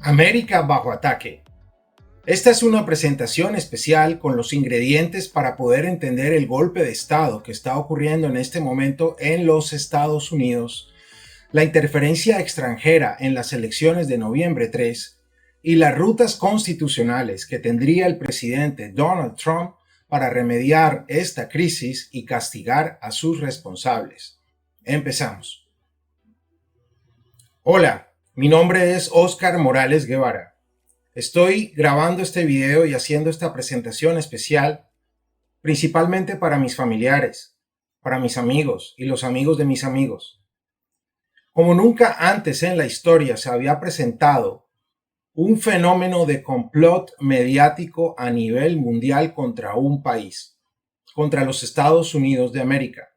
América bajo ataque. Esta es una presentación especial con los ingredientes para poder entender el golpe de Estado que está ocurriendo en este momento en los Estados Unidos, la interferencia extranjera en las elecciones de noviembre 3 y las rutas constitucionales que tendría el presidente Donald Trump para remediar esta crisis y castigar a sus responsables. Empezamos. Hola, mi nombre es Óscar Morales Guevara. Estoy grabando este video y haciendo esta presentación especial principalmente para mis familiares, para mis amigos y los amigos de mis amigos. Como nunca antes en la historia se había presentado un fenómeno de complot mediático a nivel mundial contra un país, contra los Estados Unidos de América.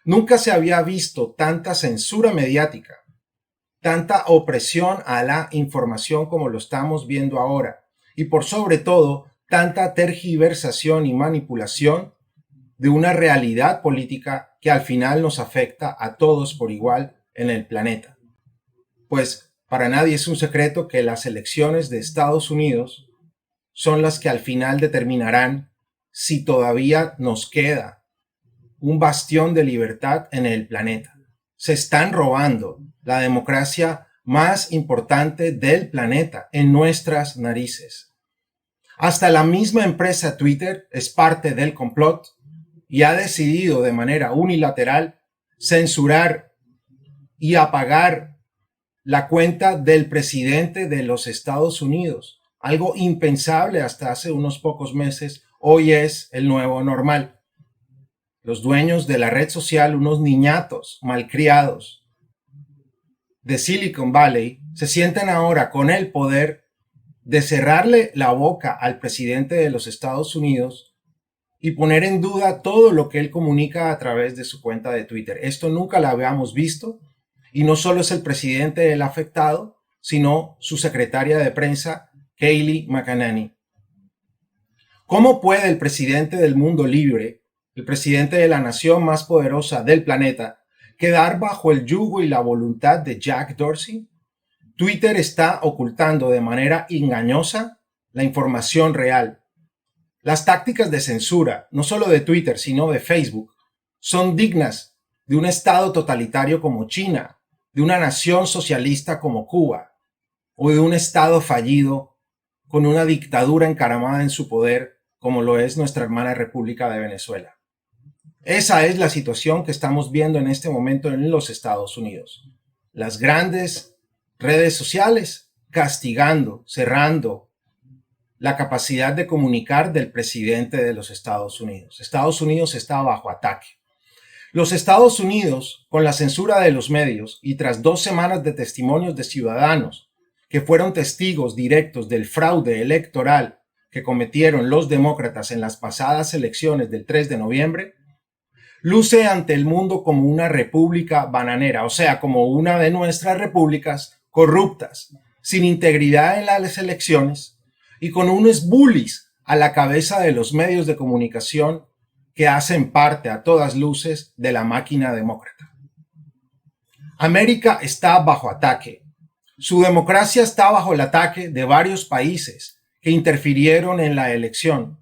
Nunca se había visto tanta censura mediática, tanta opresión a la información como lo estamos viendo ahora, y por sobre todo, tanta tergiversación y manipulación de una realidad política que al final nos afecta a todos por igual en el planeta. Pues para nadie es un secreto que las elecciones de Estados Unidos son las que al final determinarán si todavía nos queda un bastión de libertad en el planeta. Se están robando la democracia más importante del planeta en nuestras narices. Hasta la misma empresa Twitter es parte del complot y ha decidido de manera unilateral censurar y apagar la cuenta del presidente de los Estados Unidos. Algo impensable hasta hace unos pocos meses, hoy es el nuevo normal. Los dueños de la red social, unos niñatos malcriados de Silicon Valley, se sienten ahora con el poder de cerrarle la boca al presidente de los Estados Unidos y poner en duda todo lo que él comunica a través de su cuenta de Twitter. Esto nunca lo habíamos visto y no solo es el presidente el afectado, sino su secretaria de prensa, Kayleigh McEnany. ¿Cómo puede el presidente del mundo libre, el presidente de la nación más poderosa del planeta, quedar bajo el yugo y la voluntad de Jack Dorsey? Twitter está ocultando de manera engañosa la información real. Las tácticas de censura, no solo de Twitter, sino de Facebook, son dignas de un estado totalitario como China, de una nación socialista como Cuba, o de un estado fallido con una dictadura encaramada en su poder, como lo es nuestra hermana República de Venezuela. Esa es la situación que estamos viendo en este momento en los Estados Unidos. Las grandes redes sociales castigando, cerrando la capacidad de comunicar del presidente de los Estados Unidos. Estados Unidos está bajo ataque. Los Estados Unidos, con la censura de los medios y tras 2 semanas de testimonios de ciudadanos que fueron testigos directos del fraude electoral que cometieron los demócratas en las pasadas elecciones del 3 de noviembre, luce ante el mundo como una república bananera, o sea, como una de nuestras repúblicas corruptas, sin integridad en las elecciones y con unos bullies a la cabeza de los medios de comunicación que hacen parte a todas luces de la máquina demócrata. América está bajo ataque. Su democracia está bajo el ataque de varios países que interfirieron en la elección,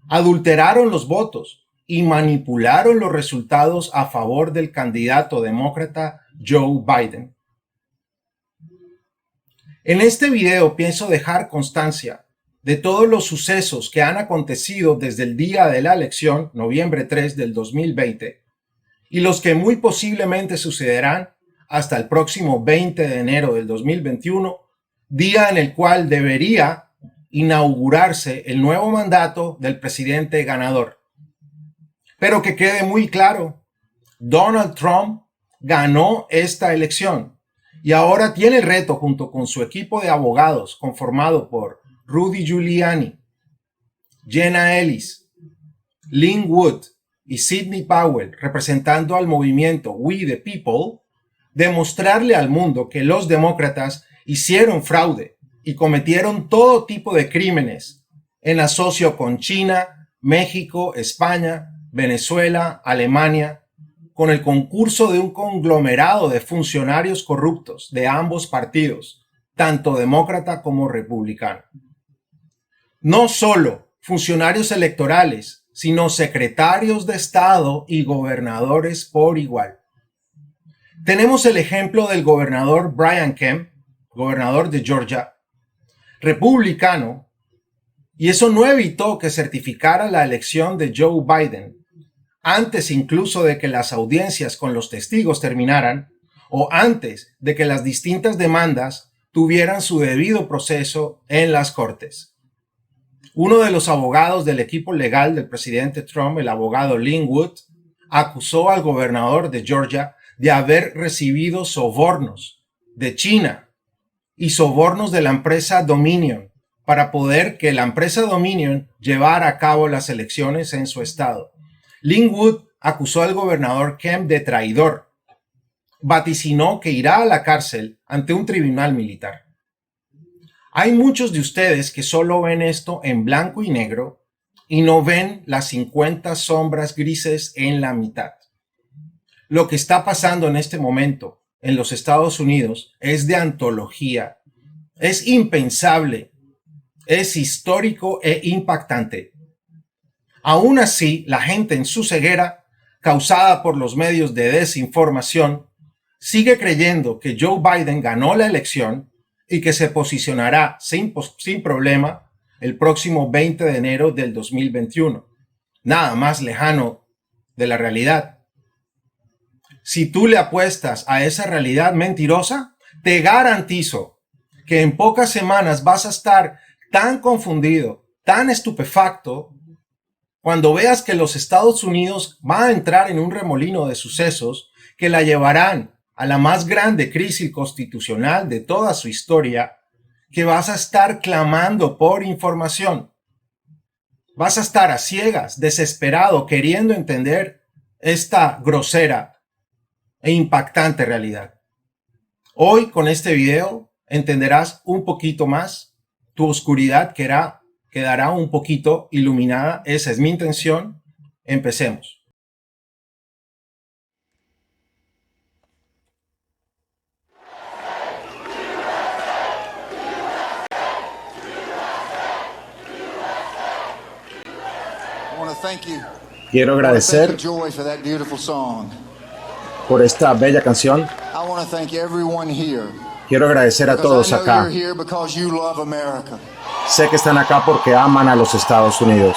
adulteraron los votos y manipularon los resultados a favor del candidato demócrata Joe Biden. En este video pienso dejar constancia de todos los sucesos que han acontecido desde el día de la elección, noviembre 3 del 2020, y los que muy posiblemente sucederán hasta el próximo 20 de enero del 2021, día en el cual debería inaugurarse el nuevo mandato del presidente ganador. Pero que quede muy claro, Donald Trump ganó esta elección y ahora tiene el reto junto con su equipo de abogados conformado por Rudy Giuliani, Jenna Ellis, Lin Wood y Sidney Powell, representando al movimiento We the People, demostrarle al mundo que los demócratas hicieron fraude y cometieron todo tipo de crímenes en asocio con China, México, España, Venezuela, Alemania, con el concurso de un conglomerado de funcionarios corruptos de ambos partidos, tanto demócrata como republicano. No solo funcionarios electorales, sino secretarios de Estado y gobernadores por igual. Tenemos el ejemplo del gobernador Brian Kemp, gobernador de Georgia, republicano, y eso no evitó que certificara la elección de Joe Biden, antes incluso de que las audiencias con los testigos terminaran o antes de que las distintas demandas tuvieran su debido proceso en las cortes. Uno de los abogados del equipo legal del presidente Trump, el abogado Lin Wood, acusó al gobernador de Georgia de haber recibido sobornos de China y sobornos de la empresa Dominion para poder que la empresa Dominion llevara a cabo las elecciones en su estado. Lin Wood acusó al gobernador Kemp de traidor. Vaticinó que irá a la cárcel ante un tribunal militar. Hay muchos de ustedes que solo ven esto en blanco y negro y no ven las 50 sombras grises en la mitad. Lo que está pasando en este momento en los Estados Unidos es de antología, es impensable, es histórico e impactante. Aún así, la gente en su ceguera, causada por los medios de desinformación, sigue creyendo que Joe Biden ganó la elección y que se posicionará sin problema el próximo 20 de enero del 2021. Nada más lejano de la realidad. Si tú le apuestas a esa realidad mentirosa, te garantizo que en pocas semanas vas a estar tan confundido, tan estupefacto, cuando veas que los Estados Unidos va a entrar en un remolino de sucesos que la llevarán a la más grande crisis constitucional de toda su historia, que vas a estar clamando por información. Vas a estar a ciegas, desesperado, queriendo entender esta grosera e impactante realidad. Hoy, con este video, entenderás un poquito más. Tu oscuridad quedará un poquito iluminada. Esa es mi intención. Empecemos. Quiero agradecer por esta bella canción. Quiero agradecer a todos acá. Sé que están acá porque aman a los Estados Unidos.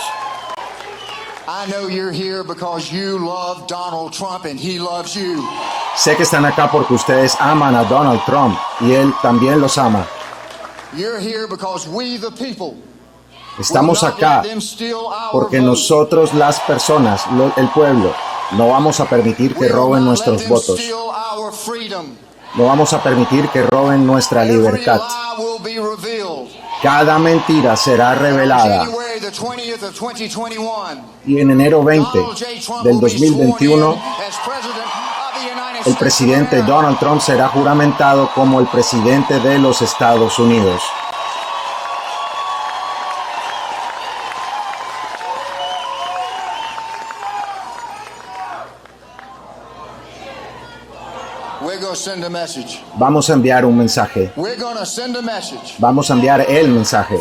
Sé que están acá porque ustedes aman a Donald Trump y él también los ama. Estamos acá porque nosotros, las personas, el pueblo, no vamos a permitir que roben nuestros votos. No vamos a permitir que roben nuestra libertad. Cada mentira será revelada. Y en enero 20 del 2021, el presidente Donald Trump será juramentado como el presidente de los Estados Unidos. Vamos a enviar un mensaje. Vamos a enviar el mensaje.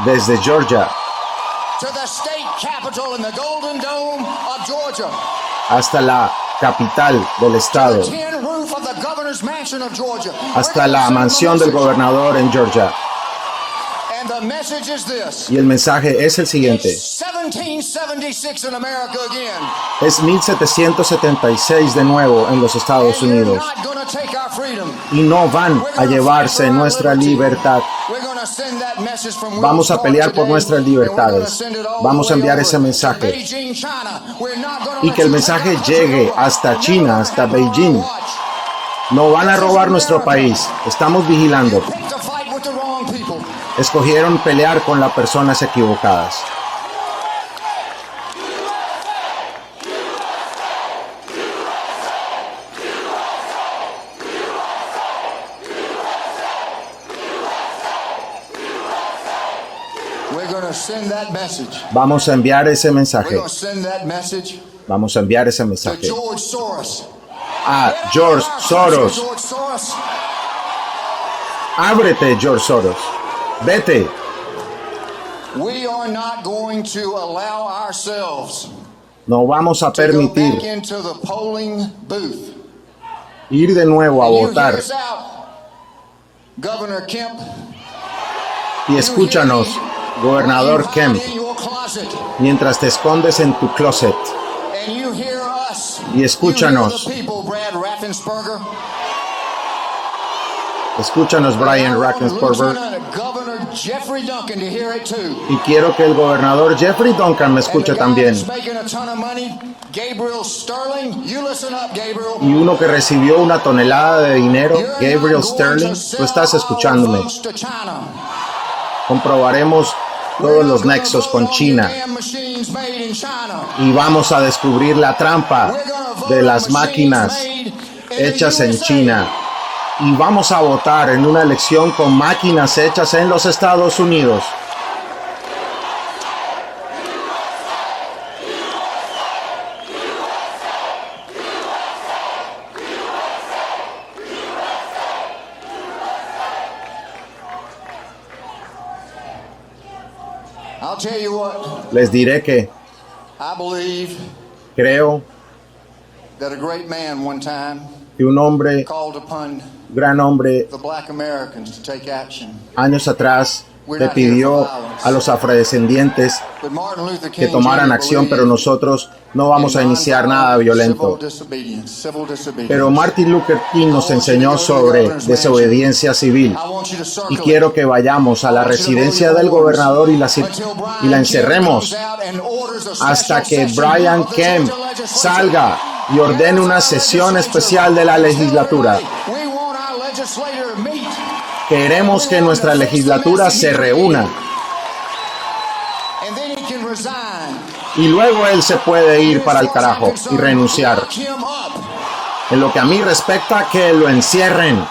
Desde Georgia hasta la capital del estado, hasta la mansión del gobernador en Georgia. Y el mensaje es el siguiente. Es 1776 de nuevo en los Estados Unidos. Y no van a llevarse nuestra libertad. Vamos a pelear por nuestras libertades. Vamos a enviar ese mensaje. Y que el mensaje llegue hasta China, hasta Beijing. No van a robar nuestro país. Estamos vigilando. Escogieron pelear con las personas equivocadas. Vamos a enviar ese mensaje. Vamos a enviar ese mensaje. a George Soros. Ábrete, George Soros. Vete. We are not going to allow ourselves No vamos a to go permitir back into the polling booth. ir de nuevo a And you votar. hear us out, Governor Kemp. Y escúchanos, gobernador Kemp, In your closet. mientras te escondes en tu closet. And you hear us. Y escúchanos. You hear the people, Brad Raffensperger. Escúchanos, Brian Raffensperger. Governor Jeffrey Duncan to hear it too. Y quiero que el gobernador Jeffrey Duncan me escuche también. Gabriel Sterling, you listen up, Gabriel. Y uno que recibió una tonelada de dinero, Gabriel Sterling, tú estás escuchándome. Comprobaremos todos los nexos con China y vamos a descubrir la trampa de las máquinas hechas en China. Y vamos a votar en una elección con máquinas hechas en los Estados Unidos. I'll tell you what, Les diré que I believe creo that a great man one time que un hombre, called upon gran hombre, the black Americans to take action. años atrás le pidió a los afrodescendientes But Martin Luther que King tomaran Jr. acción, pero believed nosotros no vamos a iniciar nada violento. Civil disobedience. Pero Martin Luther King nos enseñó sobre desobediencia civil. I want you to circle Y quiero que vayamos a la residencia del gobernador y la encerremos hasta que Brian Kemp salga y ordene una sesión especial de la legislatura. We want our legislator to meet. Queremos que nuestra legislatura se reúna And then he can resign. y luego él se puede ir para el carajo y renunciar. Lock him up. En lo que a mí respecta, que lo encierren.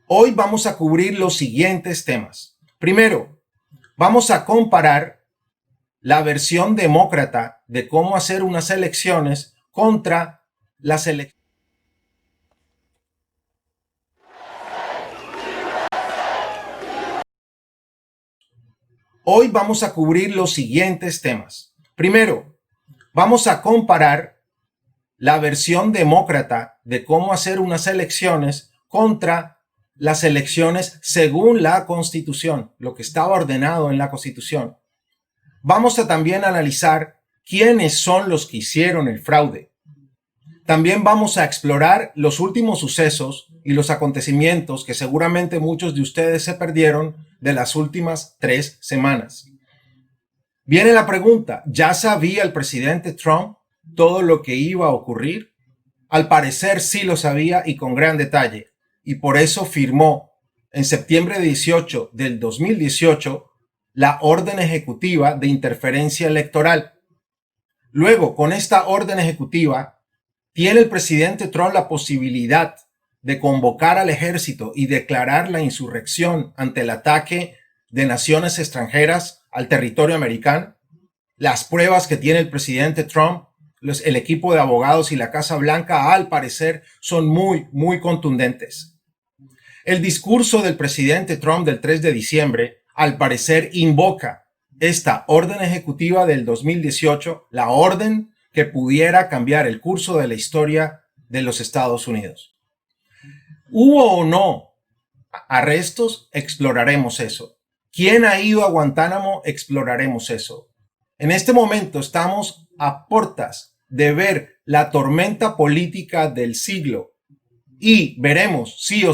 Hoy vamos a cubrir los siguientes temas. Primero, vamos a comparar la versión demócrata de cómo hacer unas elecciones contra las elecciones. Hoy vamos a cubrir los siguientes temas. Primero, vamos a comparar la versión demócrata de cómo hacer unas elecciones contra las elecciones según la Constitución, lo que estaba ordenado en la Constitución. Vamos a también analizar quiénes son los que hicieron el fraude. También vamos a explorar los últimos sucesos y los acontecimientos que seguramente muchos de ustedes se perdieron de las últimas 3 semanas. Viene la pregunta, ¿ya sabía el presidente Trump todo lo que iba a ocurrir? Al parecer sí lo sabía y con gran detalle, y por eso firmó en septiembre 18 del 2018 la orden ejecutiva de interferencia electoral. Luego, con esta orden ejecutiva, tiene el presidente Trump la posibilidad de convocar al ejército y declarar la insurrección ante el ataque de naciones extranjeras al territorio americano. Las pruebas que tiene el presidente Trump, el equipo de abogados y la Casa Blanca, al parecer, son muy contundentes. El discurso del presidente Trump del 3 de diciembre, al parecer, invoca esta orden ejecutiva del 2018, la orden que pudiera cambiar el curso de la historia de los Estados Unidos. ¿Hubo o no arrestos? Exploraremos eso. ¿Quién ha ido a Guantánamo? Exploraremos eso. En este momento estamos a puertas de ver la tormenta política del siglo y veremos sí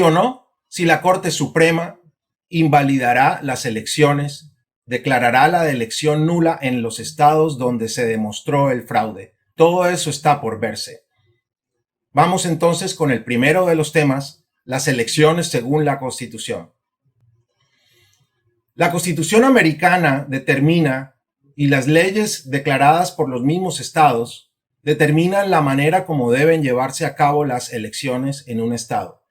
o no, si la Corte Suprema invalidará las elecciones, declarará la elección nula en los estados donde se demostró el fraude. Todo eso está por verse. Vamos entonces con el primero de los temas, las elecciones según la Constitución. La Constitución americana determina, y las leyes declaradas por los mismos estados, determinan la manera como deben llevarse a cabo las elecciones en un estado.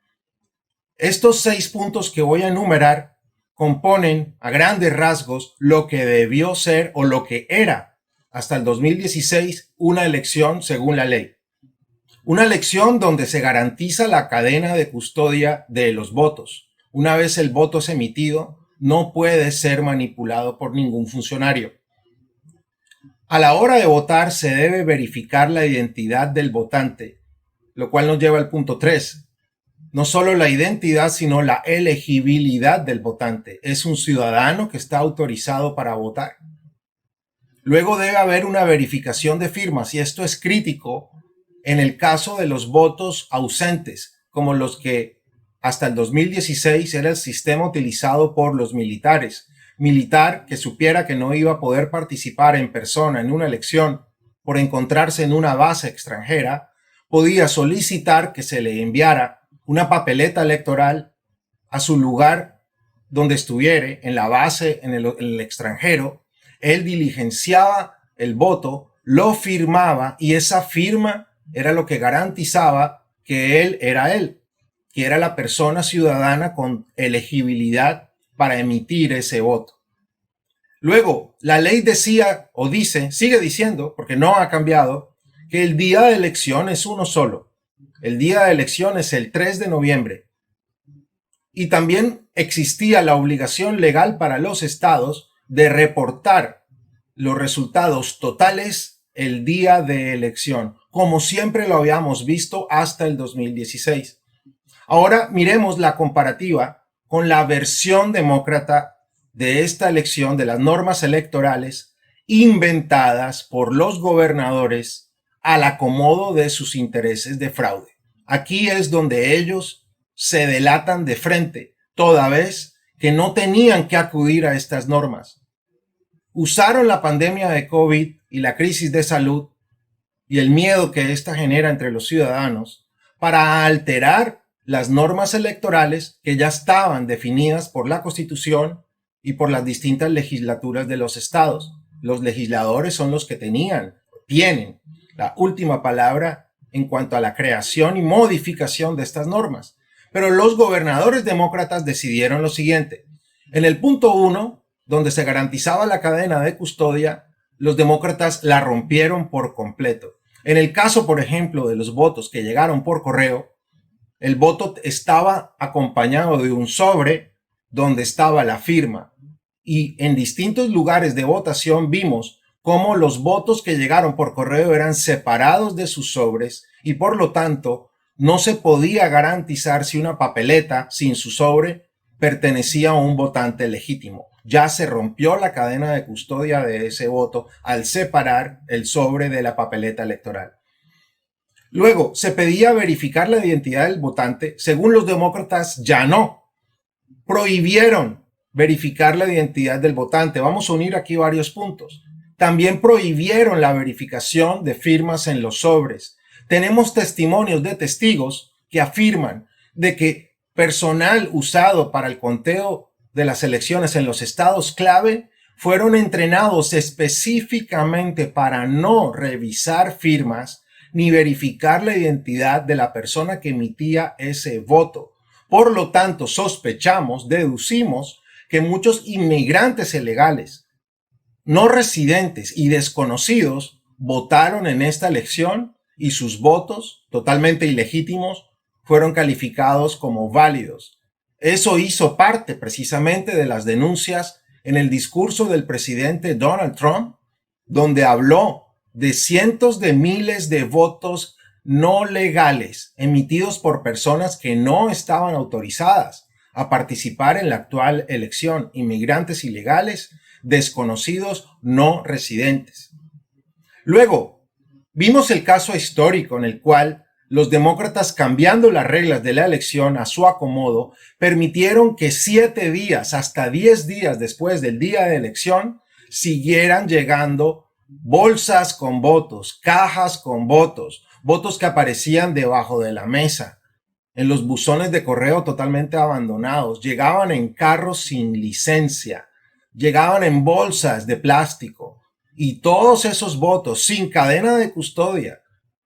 Estos 6 puntos que voy a enumerar componen a grandes rasgos lo que debió ser o lo que era hasta el 2016 una elección según la ley. Una elección donde se garantiza la cadena de custodia de los votos. Una vez el voto es emitido, no puede ser manipulado por ningún funcionario. A la hora de votar se debe verificar la identidad del votante, lo cual nos lleva al punto 3. No solo la identidad, sino la elegibilidad del votante. Es un ciudadano que está autorizado para votar. Luego debe haber una verificación de firmas, y esto es crítico en el caso de los votos ausentes, como los que hasta el 2016 era el sistema utilizado por los militares. Militar que supiera que no iba a poder participar en persona en una elección por encontrarse en una base extranjera, podía solicitar que se le enviara una papeleta electoral a su lugar donde estuviere, en la base, en el extranjero. Él diligenciaba el voto, lo firmaba, y esa firma era lo que garantizaba que él, que era la persona ciudadana con elegibilidad para emitir ese voto. Luego, la ley decía o dice, sigue diciendo, porque no ha cambiado, que el día de elección es uno solo. El día de elección es el 3 de noviembre. Y también existía la obligación legal para los estados de reportar los resultados totales el día de elección, como siempre lo habíamos visto hasta el 2016. Ahora miremos la comparativa con la versión demócrata de esta elección, de las normas electorales inventadas por los gobernadores al acomodo de sus intereses de fraude. Aquí es donde ellos se delatan de frente, toda vez que no tenían que acudir a estas normas. Usaron la pandemia de COVID y la crisis de salud y el miedo que ésta genera entre los ciudadanos para alterar las normas electorales que ya estaban definidas por la Constitución y por las distintas legislaturas de los estados. Los legisladores son los que tienen la última palabra en cuanto a la creación y modificación de estas normas. Pero los gobernadores demócratas decidieron lo siguiente. En el punto 1, donde se garantizaba la cadena de custodia, los demócratas la rompieron por completo. En el caso, por ejemplo, de los votos que llegaron por correo, el voto estaba acompañado de un sobre donde estaba la firma. Y en distintos lugares de votación vimos cómo los votos que llegaron por correo eran separados de sus sobres y por lo tanto no se podía garantizar si una papeleta sin su sobre pertenecía a un votante legítimo. Ya se rompió la cadena de custodia de ese voto al separar el sobre de la papeleta electoral. Luego, se pedía verificar la identidad del votante. Según los demócratas, ya no. Prohibieron verificar la identidad del votante. Vamos a unir aquí varios puntos. También prohibieron la verificación de firmas en los sobres. Tenemos testimonios de testigos que afirman de que personal usado para el conteo de las elecciones en los estados clave fueron entrenados específicamente para no revisar firmas ni verificar la identidad de la persona que emitía ese voto. Por lo tanto, sospechamos, deducimos que muchos inmigrantes ilegales, no residentes y desconocidos votaron en esta elección y sus votos, totalmente ilegítimos, fueron calificados como válidos. Eso hizo parte precisamente de las denuncias en el discurso del presidente Donald Trump, donde habló de cientos de miles de votos no legales emitidos por personas que no estaban autorizadas a participar en la actual elección, inmigrantes ilegales, desconocidos, no residentes. Luego, vimos el caso histórico en el cual los demócratas, cambiando las reglas de la elección a su acomodo, permitieron que 7 días, hasta 10 días después del día de elección, siguieran llegando bolsas con votos, cajas con votos, votos que aparecían debajo de la mesa, en los buzones de correo totalmente abandonados, llegaban en carros sin licencia, llegaban en bolsas de plástico, y todos esos votos sin cadena de custodia,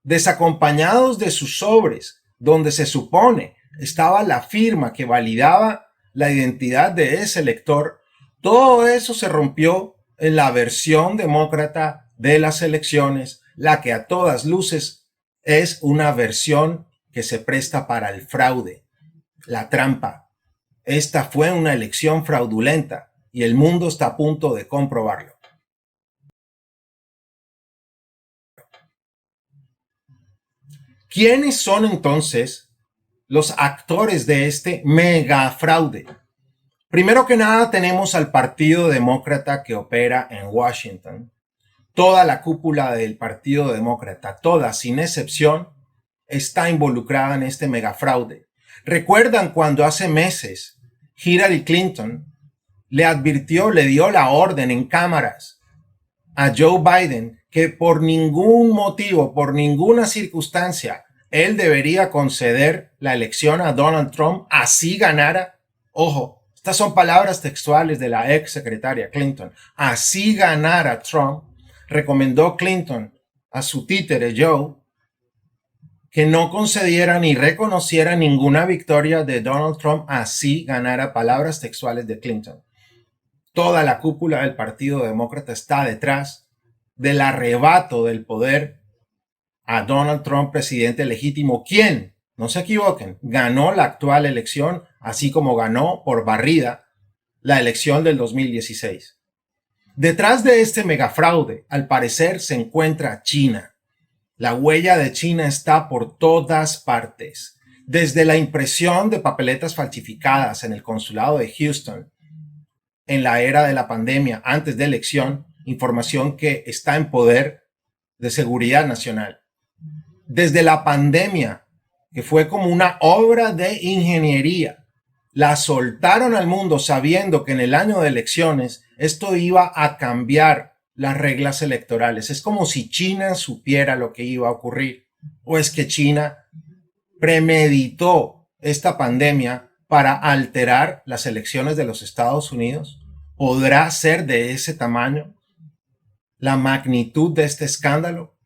desacompañados de sus sobres, donde se supone estaba la firma que validaba la identidad de ese elector, todo eso se rompió en la versión demócrata de las elecciones, la que a todas luces es una versión que se presta para el fraude, la trampa. Esta fue una elección fraudulenta y el mundo está a punto de comprobarlo. ¿Quiénes son entonces los actores de este mega fraude? Primero que nada tenemos al Partido Demócrata que opera en Washington. Toda la cúpula del Partido Demócrata, toda sin excepción, está involucrada en este megafraude. ¿Recuerdan cuando hace meses Hillary Clinton le advirtió, le dio la orden en cámaras a Joe Biden que por ningún motivo, por ninguna circunstancia, él debería conceder la elección a Donald Trump, así ganara? Ojo, estas son palabras textuales de la ex secretaria Clinton. Así ganara Trump, recomendó Clinton a su títere Joe que no concediera ni reconociera ninguna victoria de Donald Trump, así ganara, palabras textuales de Clinton. Toda la cúpula del Partido Demócrata está detrás del arrebato del poder a Donald Trump, presidente legítimo, quien, no se equivoquen, ganó la actual elección, así como ganó por barrida la elección del 2016. Detrás de este megafraude, al parecer, se encuentra China. La huella de China está por todas partes, desde la impresión de papeletas falsificadas en el consulado de Houston en la era de la pandemia, antes de elección, información que está en poder de seguridad nacional. Desde la pandemia, que fue como una obra de ingeniería, la soltaron al mundo sabiendo que en el año de elecciones esto iba a cambiar las reglas electorales. Es como si China supiera lo que iba a ocurrir. ¿O es que China premeditó esta pandemia para alterar las elecciones de los Estados Unidos? ¿Podrá ser de ese tamaño la magnitud de este escándalo?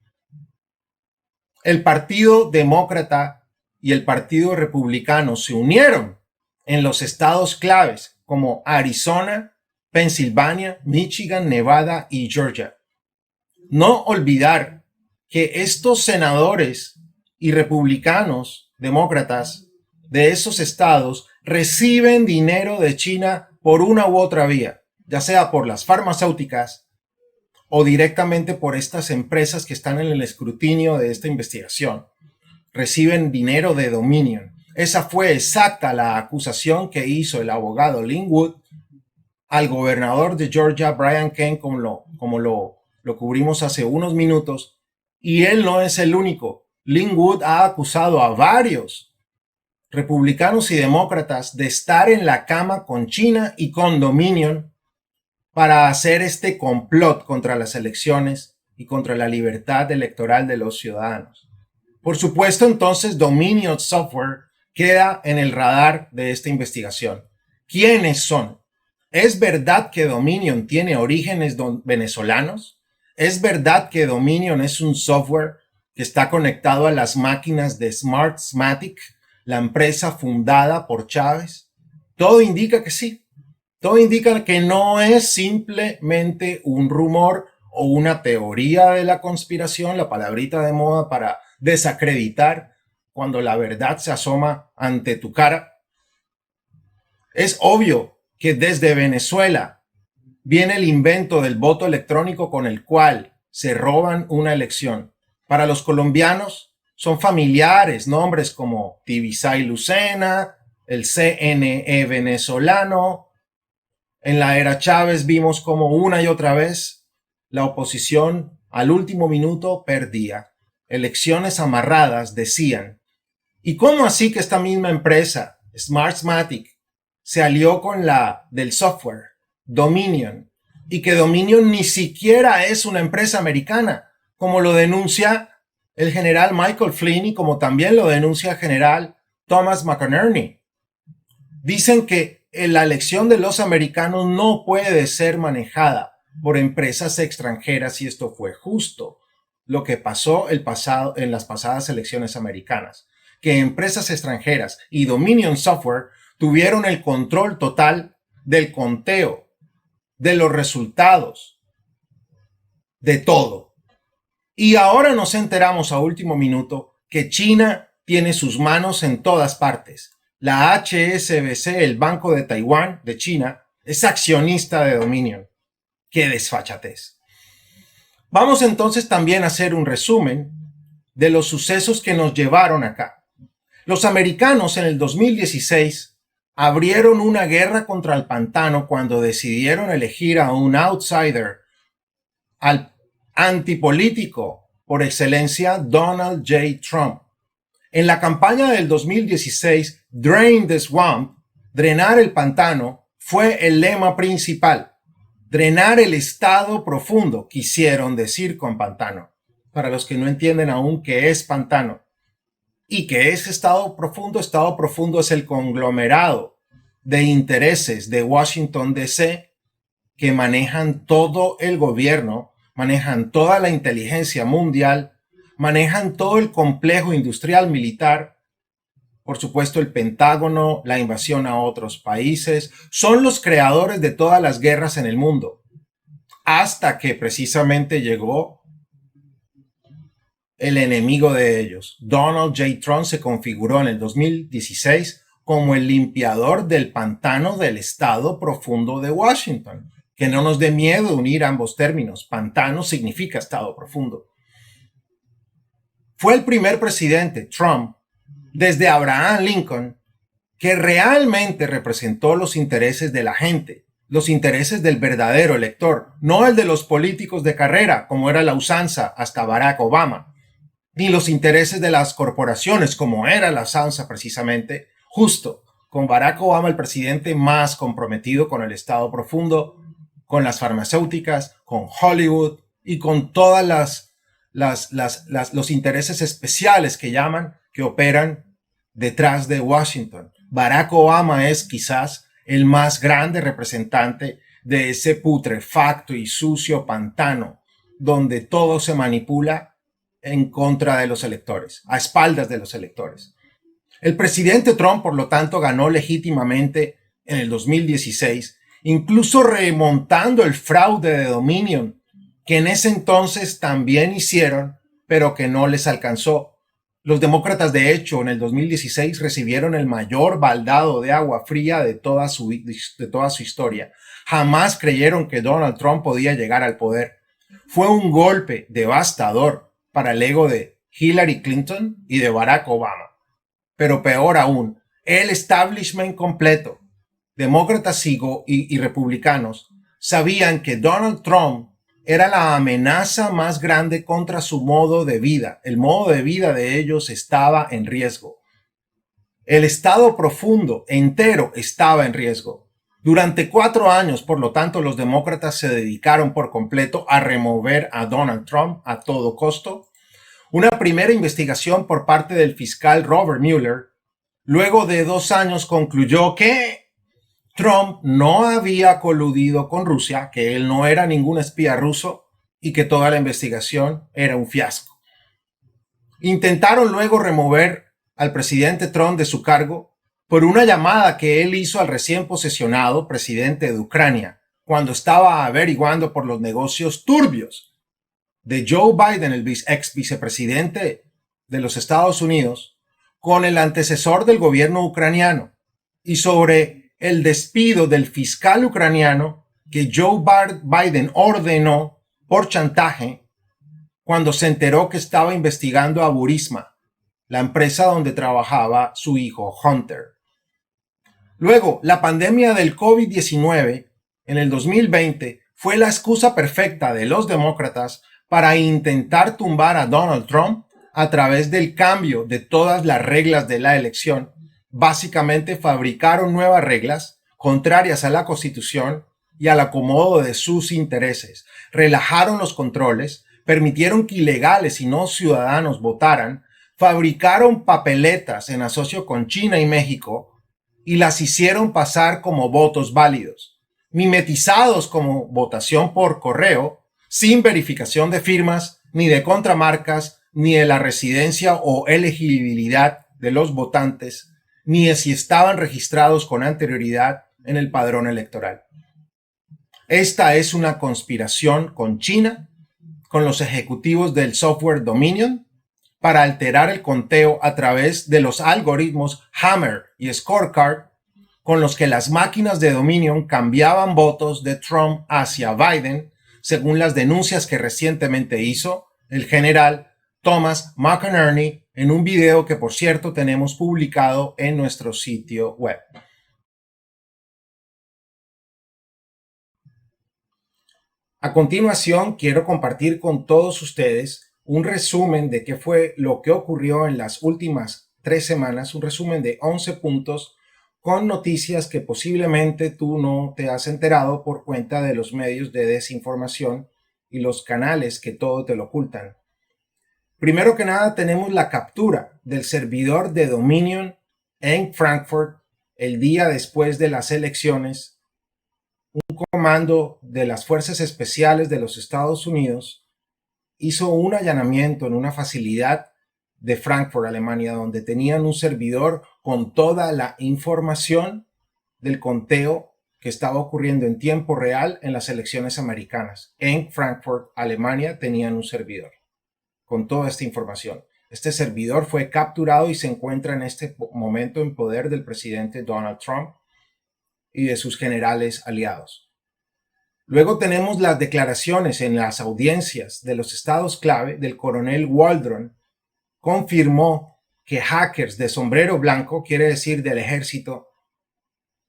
El Partido Demócrata y el Partido Republicano se unieron en los estados claves como Arizona, Pensilvania, Michigan, Nevada y Georgia. No olvidar que estos senadores y republicanos demócratas de esos estados reciben dinero de China por una u otra vía, ya sea por las farmacéuticas o directamente por estas empresas que están en el escrutinio de esta investigación. Reciben dinero de Dominion. Esa fue exacta la acusación que hizo el abogado Lin Wood al gobernador de Georgia, Brian Kemp, como lo cubrimos hace unos minutos. Y él no es el único. Lin Wood ha acusado a varios republicanos y demócratas de estar en la cama con China y con Dominion para hacer este complot contra las elecciones y contra la libertad electoral de los ciudadanos. Por supuesto, entonces, Dominion Software queda en el radar de esta investigación. ¿Quiénes son? ¿Es verdad que Dominion tiene orígenes venezolanos? ¿Es verdad que Dominion es un software que está conectado a las máquinas de Smartmatic, la empresa fundada por Chávez? Todo indica que sí. Todo indica que no es simplemente un rumor o una teoría de la conspiración, la palabrita de moda para desacreditar cuando la verdad se asoma ante tu cara. Es obvio que desde Venezuela viene el invento del voto electrónico con el cual se roban una elección. Para los colombianos son familiares nombres como Tibisay Lucena, el CNE venezolano. En la era Chávez vimos como una y otra vez la oposición al último minuto perdía. Elecciones amarradas, decían. ¿Y cómo así que esta misma empresa, Smartmatic, se alió con la del software, Dominion, y que Dominion ni siquiera es una empresa americana, como lo denuncia el general Michael Flynn y como también lo denuncia el general Thomas McInerney? Dicen que la elección de los americanos no puede ser manejada por empresas extranjeras y esto fue justo. lo que pasó en las pasadas elecciones americanas, que empresas extranjeras y Dominion Software tuvieron el control total del conteo, de los resultados, de todo. Y ahora nos enteramos a último minuto que China tiene sus manos en todas partes. La HSBC, el Banco de Taiwán de China, es accionista de Dominion. ¡Qué desfachatez! Vamos entonces también a hacer un resumen de los sucesos que nos llevaron acá. Los americanos en el 2016 abrieron una guerra contra el pantano cuando decidieron elegir a un outsider, al antipolítico por excelencia Donald J. Trump. En la campaña del 2016, Drain the Swamp, drenar el pantano, fue el lema principal. Drenar el estado profundo, quisieron decir con pantano. Para los que no entienden aún qué es pantano y qué es estado profundo es el conglomerado de intereses de Washington, D.C. que manejan todo el gobierno, manejan toda la inteligencia mundial, manejan todo el complejo industrial militar, por supuesto el Pentágono, la invasión a otros países, son los creadores de todas las guerras en el mundo, hasta que precisamente llegó el enemigo de ellos. Donald J. Trump se configuró en el 2016 como el limpiador del pantano del estado profundo de Washington. Que no nos dé miedo unir ambos términos. Pantano significa estado profundo. Fue el primer presidente, Trump, desde Abraham Lincoln, que realmente representó los intereses de la gente, los intereses del verdadero elector, no el de los políticos de carrera, como era la usanza hasta Barack Obama, ni los intereses de las corporaciones, como era la usanza precisamente, justo con Barack Obama, el presidente más comprometido con el estado profundo, con las farmacéuticas, con Hollywood y con todas los intereses especiales que llaman, que operan detrás de Washington. Barack Obama es quizás el más grande representante de ese putrefacto y sucio pantano donde todo se manipula en contra de los electores, a espaldas de los electores. El presidente Trump, por lo tanto, ganó legítimamente en el 2016, incluso remontando el fraude de Dominion, que en ese entonces también hicieron, pero que no les alcanzó. Los demócratas, de hecho, en el 2016 recibieron el mayor baldado de agua fría de toda su historia. Jamás creyeron que Donald Trump podía llegar al poder. Fue un golpe devastador para el ego de Hillary Clinton y de Barack Obama. Pero peor aún, el establishment completo, demócratas y republicanos, sabían que Donald Trump era la amenaza más grande contra su modo de vida. El modo de vida de ellos estaba en riesgo. El estado profundo entero estaba en riesgo. Durante 4 años, por lo tanto, los demócratas se dedicaron por completo a remover a Donald Trump a todo costo. Una primera investigación por parte del fiscal Robert Mueller, luego de 2 años, concluyó que Trump no había coludido con Rusia, que él no era ningún espía ruso y que toda la investigación era un fiasco. Intentaron luego remover al presidente Trump de su cargo por una llamada que él hizo al recién posesionado presidente de Ucrania cuando estaba averiguando por los negocios turbios de Joe Biden, el ex vicepresidente de los Estados Unidos, con el antecesor del gobierno ucraniano y sobre el despido del fiscal ucraniano que Joe Biden ordenó por chantaje cuando se enteró que estaba investigando a Burisma, la empresa donde trabajaba su hijo Hunter. Luego, la pandemia del COVID-19 en el 2020 fue la excusa perfecta de los demócratas para intentar tumbar a Donald Trump a través del cambio de todas las reglas de la elección. Básicamente fabricaron nuevas reglas contrarias a la Constitución y al acomodo de sus intereses. Relajaron los controles, permitieron que ilegales y no ciudadanos votaran, fabricaron papeletas en asocio con China y México y las hicieron pasar como votos válidos, mimetizados como votación por correo, sin verificación de firmas ni de contramarcas, ni de la residencia o elegibilidad de los votantes, ni de si estaban registrados con anterioridad en el padrón electoral. Esta es una conspiración con China, con los ejecutivos del software Dominion, para alterar el conteo a través de los algoritmos Hammer y Scorecard, con los que las máquinas de Dominion cambiaban votos de Trump hacia Biden, según las denuncias que recientemente hizo el general Thomas McInerney en un video que, por cierto, tenemos publicado en nuestro sitio web. A continuación, quiero compartir con todos ustedes un resumen de qué fue lo que ocurrió en las últimas 3 semanas, un resumen de 11 puntos con noticias que posiblemente tú no te has enterado por cuenta de los medios de desinformación y los canales que todo te lo ocultan. Primero que nada, tenemos la captura del servidor de Dominion en Frankfurt el día después de las elecciones. Un comando de las Fuerzas Especiales de los Estados Unidos hizo un allanamiento en una facilidad de Frankfurt, Alemania, donde tenían un servidor con toda la información del conteo que estaba ocurriendo en tiempo real en las elecciones americanas. En Frankfurt, Alemania, tenían un servidor con toda esta información. Este servidor fue capturado y se encuentra en este momento en poder del presidente Donald Trump y de sus generales aliados. Luego tenemos las declaraciones en las audiencias de los estados clave del coronel Waldron. Confirmó que hackers de sombrero blanco, quiere decir del ejército,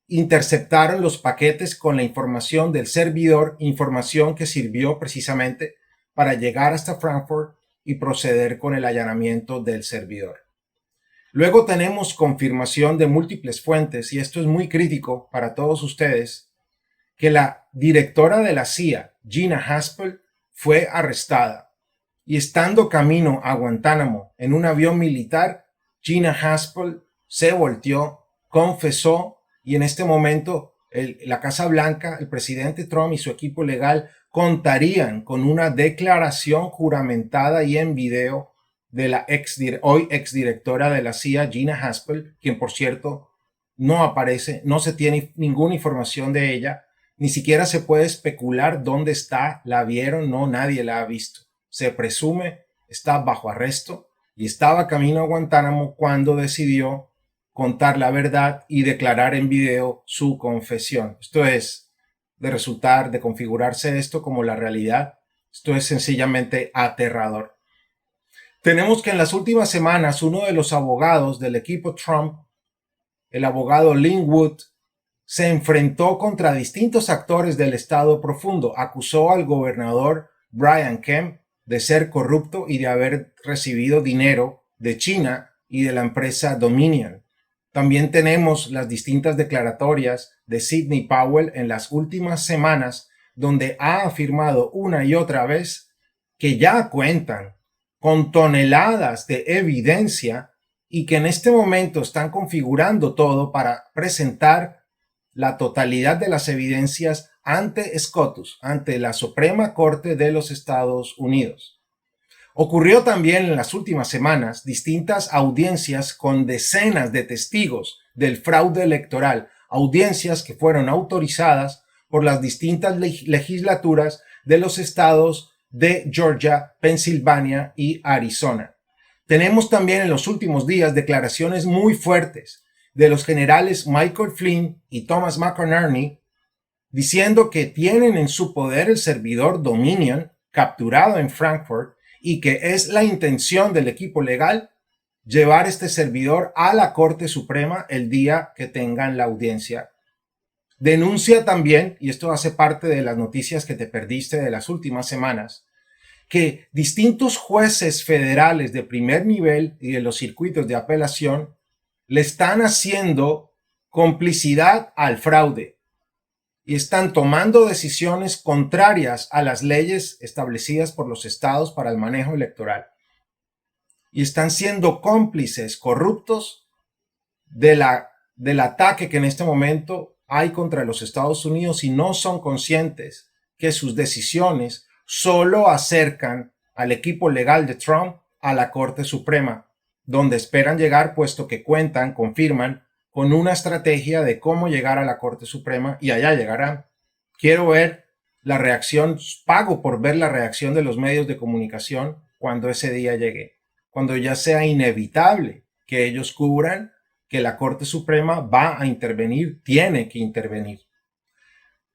interceptaron los paquetes con la información del servidor, información que sirvió precisamente para llegar hasta Frankfurt y proceder con el allanamiento del servidor. Luego tenemos confirmación de múltiples fuentes, y esto es muy crítico para todos ustedes, que la directora de la CIA, Gina Haspel, fue arrestada. Y estando camino a Guantánamo en un avión militar, Gina Haspel se volteó, confesó, y en este momento la Casa Blanca, el presidente Trump y su equipo legal contarían con una declaración juramentada y en video de la hoy exdirectora de la CIA, Gina Haspel, quien por cierto no aparece, no se tiene ninguna información de ella, ni siquiera se puede especular dónde está, la vieron, no, nadie la ha visto. Se presume está bajo arresto y estaba camino a Guantánamo cuando decidió contar la verdad y declarar en video su confesión. Esto es de configurarse esto como la realidad. Esto es sencillamente aterrador. Tenemos que en las últimas semanas uno de los abogados del equipo Trump, el abogado Lin Wood, se enfrentó contra distintos actores del Estado profundo. Acusó al gobernador Brian Kemp de ser corrupto y de haber recibido dinero de China y de la empresa Dominion. También tenemos las distintas declaratorias de Sidney Powell en las últimas semanas, donde ha afirmado una y otra vez que ya cuentan con toneladas de evidencia y que en este momento están configurando todo para presentar la totalidad de las evidencias ante SCOTUS, ante la Suprema Corte de los Estados Unidos. Ocurrió también en las últimas semanas distintas audiencias con decenas de testigos del fraude electoral, audiencias que fueron autorizadas por las distintas legislaturas de los estados de Georgia, Pensilvania y Arizona. Tenemos también en los últimos días declaraciones muy fuertes de los generales Michael Flynn y Thomas McInerney diciendo que tienen en su poder el servidor Dominion capturado en Frankfurt y que es la intención del equipo legal llevar este servidor a la Corte Suprema el día que tengan la audiencia. Denuncia también, y esto hace parte de las noticias que te perdiste de las últimas semanas, que distintos jueces federales de primer nivel y de los circuitos de apelación le están haciendo complicidad al fraude y están tomando decisiones contrarias a las leyes establecidas por los estados para el manejo electoral. Y están siendo cómplices corruptos del ataque que en este momento hay contra los Estados Unidos y no son conscientes que sus decisiones solo acercan al equipo legal de Trump a la Corte Suprema, donde esperan llegar puesto que confirman con una estrategia de cómo llegar a la Corte Suprema y allá llegarán. Quiero ver la reacción, pago por ver la reacción de los medios de comunicación cuando ese día llegue, cuando ya sea inevitable que ellos cubran que la Corte Suprema va a intervenir, tiene que intervenir.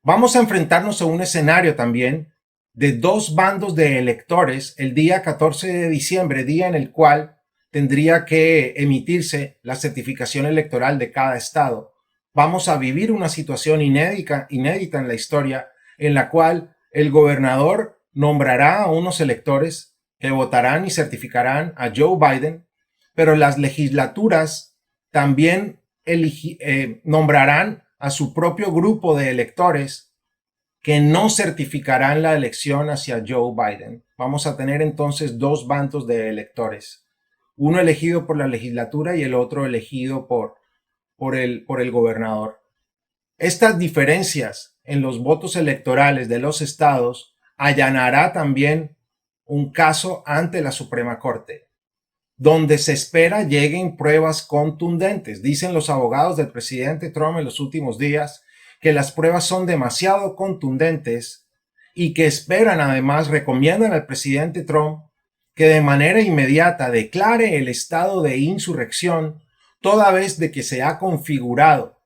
Vamos a enfrentarnos a un escenario también de dos bandos de electores el día 14 de diciembre, día en el cual tendría que emitirse la certificación electoral de cada estado. Vamos a vivir una situación inédita en la historia en la cual el gobernador nombrará a unos electores que votarán y certificarán a Joe Biden, pero las legislaturas también nombrarán a su propio grupo de electores que no certificarán la elección hacia Joe Biden. Vamos a tener entonces dos bandos de electores, uno elegido por la legislatura y el otro elegido por el gobernador. Estas diferencias en los votos electorales de los estados allanará también un caso ante la Suprema Corte, donde se espera lleguen pruebas contundentes. Dicen los abogados del presidente Trump en los últimos días que las pruebas son demasiado contundentes y que esperan, además, recomiendan al presidente Trump que de manera inmediata declare el estado de insurrección toda vez de que se ha configurado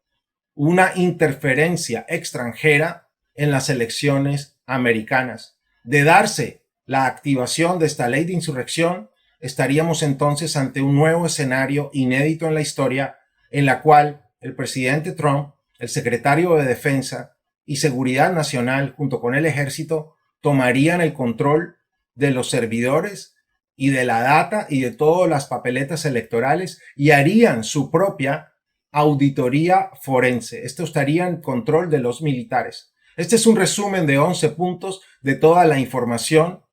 una interferencia extranjera en las elecciones americanas. De darse la activación de esta ley de insurrección, estaríamos entonces ante un nuevo escenario inédito en la historia en la cual el presidente Trump, el secretario de Defensa y Seguridad Nacional junto con el ejército tomarían el control de los servidores y de la data y de todas las papeletas electorales y harían su propia auditoría forense. Esto estaría en control de los militares. Este es un resumen de 11 puntos de toda la información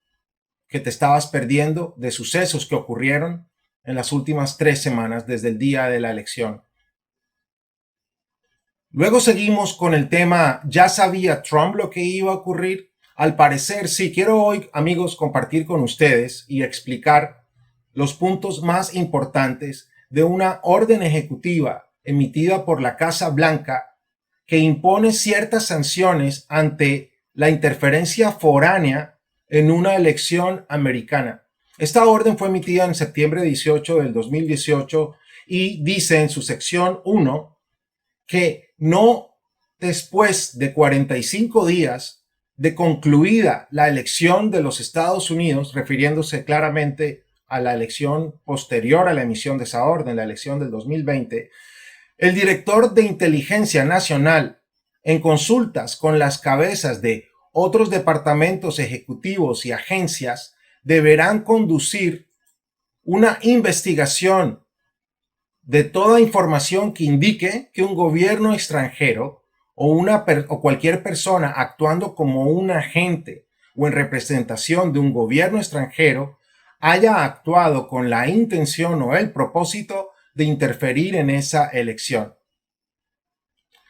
que te estabas perdiendo de sucesos que ocurrieron en las últimas 3 semanas desde el día de la elección. Luego seguimos con el tema, ¿ya sabía Trump lo que iba a ocurrir? Al parecer, sí. Quiero hoy, amigos, compartir con ustedes y explicar los puntos más importantes de una orden ejecutiva emitida por la Casa Blanca que impone ciertas sanciones ante la interferencia foránea en una elección americana. Esta orden fue emitida en septiembre 18 del 2018 y dice en su sección 1 que no después de 45 días de concluida la elección de los Estados Unidos, refiriéndose claramente a la elección posterior a la emisión de esa orden, la elección del 2020, el director de Inteligencia Nacional, en consultas con las cabezas de otros departamentos ejecutivos y agencias, deberán conducir una investigación de toda información que indique que un gobierno extranjero o cualquier persona actuando como un agente o en representación de un gobierno extranjero haya actuado con la intención o el propósito de interferir en esa elección.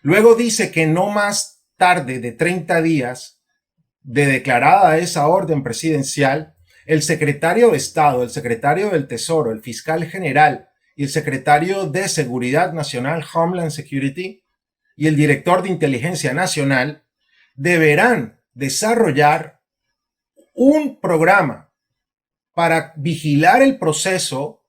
Luego dice que no más tarde de 30 días de declarada esa orden presidencial, el secretario de Estado, el secretario del Tesoro, el fiscal general y el secretario de Seguridad Nacional, Homeland Security, y el director de Inteligencia Nacional deberán desarrollar un programa para vigilar el proceso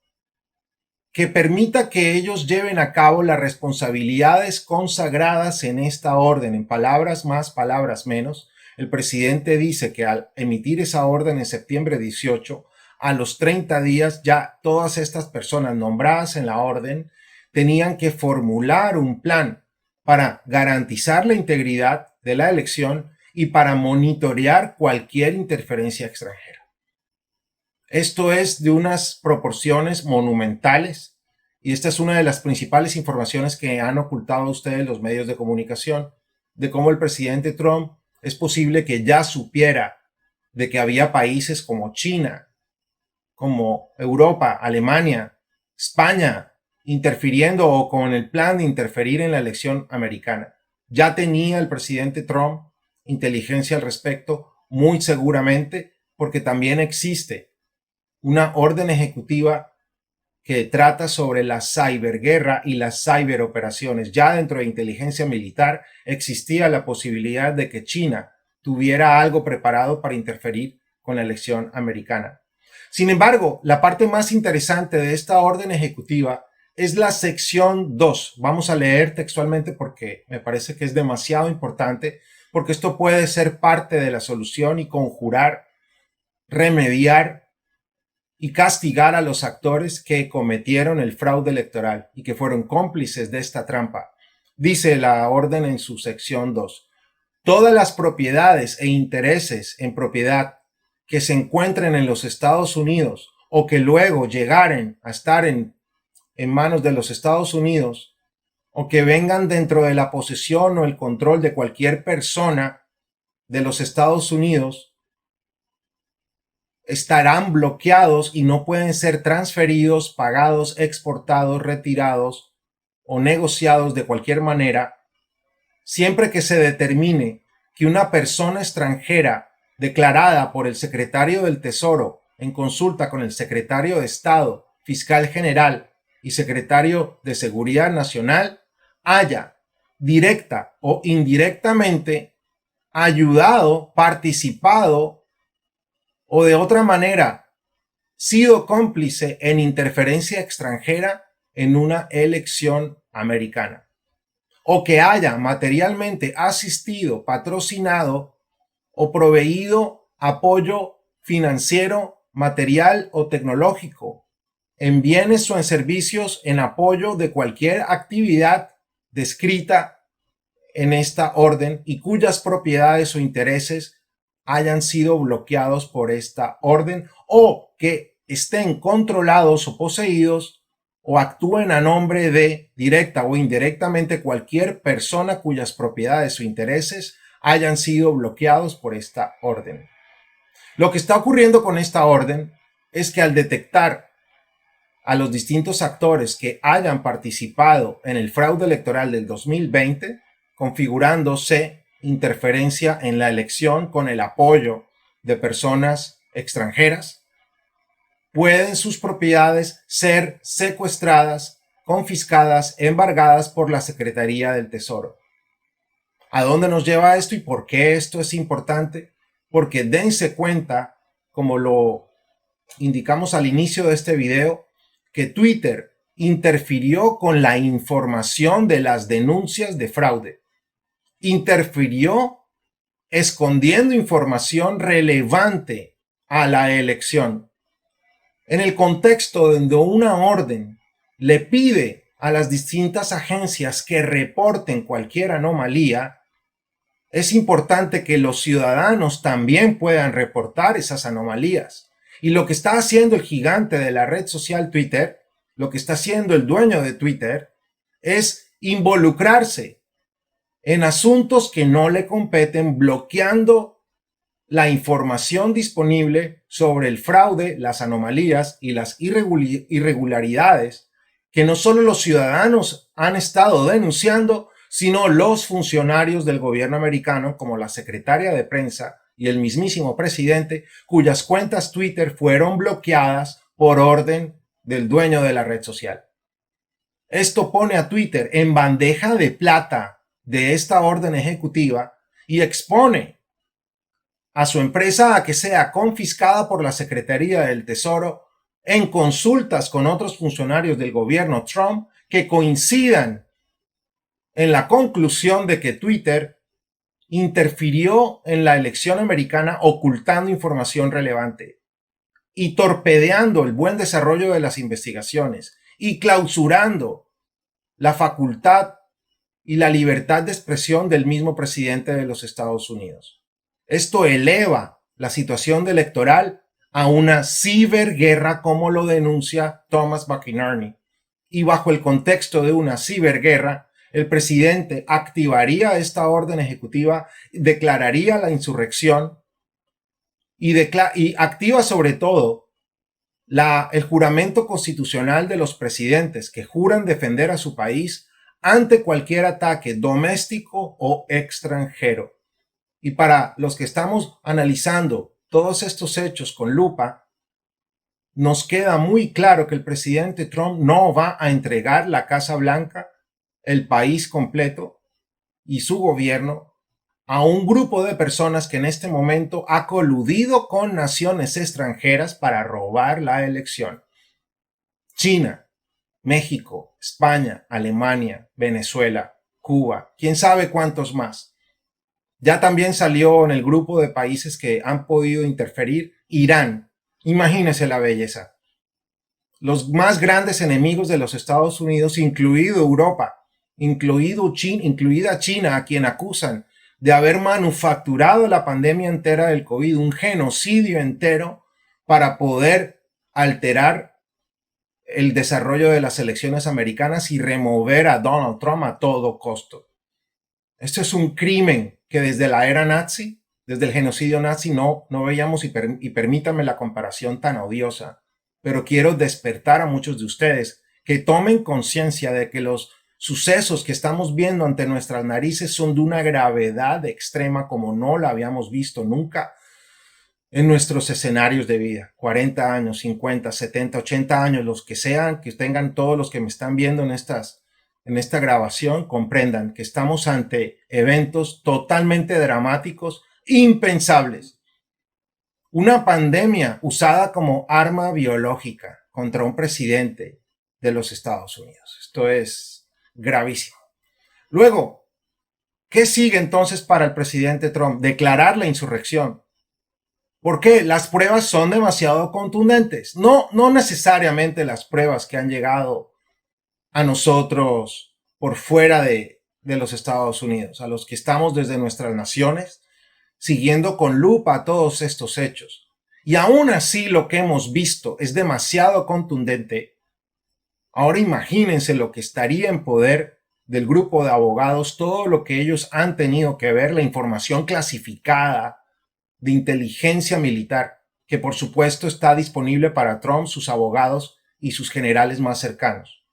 que permita que ellos lleven a cabo las responsabilidades consagradas en esta orden. En palabras más, palabras menos, el presidente dice que al emitir esa orden en septiembre 18, a los 30 días ya todas estas personas nombradas en la orden tenían que formular un plan para garantizar la integridad de la elección y para monitorear cualquier interferencia extranjera. Esto es de unas proporciones monumentales y esta es una de las principales informaciones que han ocultado a ustedes los medios de comunicación de cómo el presidente Trump es posible que ya supiera de que había países como China, como Europa, Alemania, España, interfiriendo o con el plan de interferir en la elección americana. Ya tenía el presidente Trump inteligencia al respecto, muy seguramente, porque también existe una orden ejecutiva que trata sobre la ciberguerra y las ciberoperaciones. Ya dentro de inteligencia militar existía la posibilidad de que China tuviera algo preparado para interferir con la elección americana. Sin embargo, la parte más interesante de esta orden ejecutiva es la sección 2. Vamos a leer textualmente porque me parece que es demasiado importante, porque esto puede ser parte de la solución y conjurar, remediar y castigar a los actores que cometieron el fraude electoral y que fueron cómplices de esta trampa. Dice la orden en su sección 2. Todas las propiedades e intereses en propiedad que se encuentren en los Estados Unidos o que luego llegaren a estar en manos de los Estados Unidos o que vengan dentro de la posesión o el control de cualquier persona de los Estados Unidos estarán bloqueados y no pueden ser transferidos, pagados, exportados, retirados o negociados de cualquier manera, siempre que se determine que una persona extranjera declarada por el secretario del Tesoro en consulta con el secretario de Estado, fiscal general y secretario de Seguridad Nacional haya directa o indirectamente ayudado, participado o de otra manera sido cómplice en interferencia extranjera en una elección americana, o que haya materialmente asistido, patrocinado o proveído apoyo financiero, material o tecnológico en bienes o en servicios en apoyo de cualquier actividad descrita en esta orden y cuyas propiedades o intereses hayan sido bloqueados por esta orden o que estén controlados o poseídos o actúen a nombre de directa o indirectamente cualquier persona cuyas propiedades o intereses hayan sido bloqueados por esta orden. Lo que está ocurriendo con esta orden es que al detectar a los distintos actores que hayan participado en el fraude electoral del 2020, configurándose interferencia en la elección con el apoyo de personas extranjeras, pueden sus propiedades ser secuestradas, confiscadas, embargadas por la Secretaría del Tesoro. ¿A dónde nos lleva esto y por qué esto es importante? Porque dense cuenta, como lo indicamos al inicio de este video, que Twitter interfirió con la información de las denuncias de fraude. Interfirió escondiendo información relevante a la elección. En el contexto donde una orden le pide a las distintas agencias que reporten cualquier anomalía, es importante que los ciudadanos también puedan reportar esas anomalías. Y lo que está haciendo el gigante de la red social Twitter, lo que está haciendo el dueño de Twitter, es involucrarse en asuntos que no le competen, bloqueando la información disponible sobre el fraude, las anomalías y las irregularidades que no solo los ciudadanos han estado denunciando, sino los funcionarios del gobierno americano, como la secretaria de prensa y el mismísimo presidente, cuyas cuentas Twitter fueron bloqueadas por orden del dueño de la red social. Esto pone a Twitter en bandeja de plata de esta orden ejecutiva y expone a su empresa a que sea confiscada por la Secretaría del Tesoro en consultas con otros funcionarios del gobierno Trump que coincidan en la conclusión de que Twitter interfirió en la elección americana ocultando información relevante y torpedeando el buen desarrollo de las investigaciones y clausurando la facultad y la libertad de expresión del mismo presidente de los Estados Unidos. Esto eleva la situación electoral a una ciberguerra, como lo denuncia Thomas McInerney. Y bajo el contexto de una ciberguerra, el presidente activaría esta orden ejecutiva, declararía la insurrección y activa sobre todo el juramento constitucional de los presidentes que juran defender a su país ante cualquier ataque doméstico o extranjero. Y para los que estamos analizando todos estos hechos con lupa, nos queda muy claro que el presidente Trump no va a entregar la Casa Blanca, el país completo y su gobierno a un grupo de personas que en este momento ha coludido con naciones extranjeras para robar la elección. China, México, España, Alemania, Venezuela, Cuba, quién sabe cuántos más. Ya también salió en el grupo de países que han podido interferir Irán. Imagínese la belleza. Los más grandes enemigos de los Estados Unidos, incluido Europa, incluida China, a quien acusan de haber manufacturado la pandemia entera del COVID, un genocidio entero para poder alterar el desarrollo de las elecciones americanas y remover a Donald Trump a todo costo. Esto es un crimen que desde la era nazi, desde el genocidio nazi, no veíamos, y permítanme la comparación tan odiosa, pero quiero despertar a muchos de ustedes que tomen conciencia de que los sucesos que estamos viendo ante nuestras narices son de una gravedad extrema como no la habíamos visto nunca en nuestros escenarios de vida. 40 años, 50, 70, 80 años, los que sean, que tengan todos los que me están viendo en esta grabación, comprendan que estamos ante eventos totalmente dramáticos, impensables. Una pandemia usada como arma biológica contra un presidente de los Estados Unidos. Esto es gravísimo. Luego, ¿qué sigue entonces para el presidente Trump? Declarar la insurrección. ¿Por qué? Las pruebas son demasiado contundentes. No necesariamente las pruebas que han llegado a nosotros por fuera de los Estados Unidos, a los que estamos desde nuestras naciones, siguiendo con lupa todos estos hechos. Y aún así lo que hemos visto es demasiado contundente. Ahora imagínense lo que estaría en poder del grupo de abogados, todo lo que ellos han tenido que ver, la información clasificada de inteligencia militar, que por supuesto está disponible para Trump, sus abogados y sus generales más cercanos.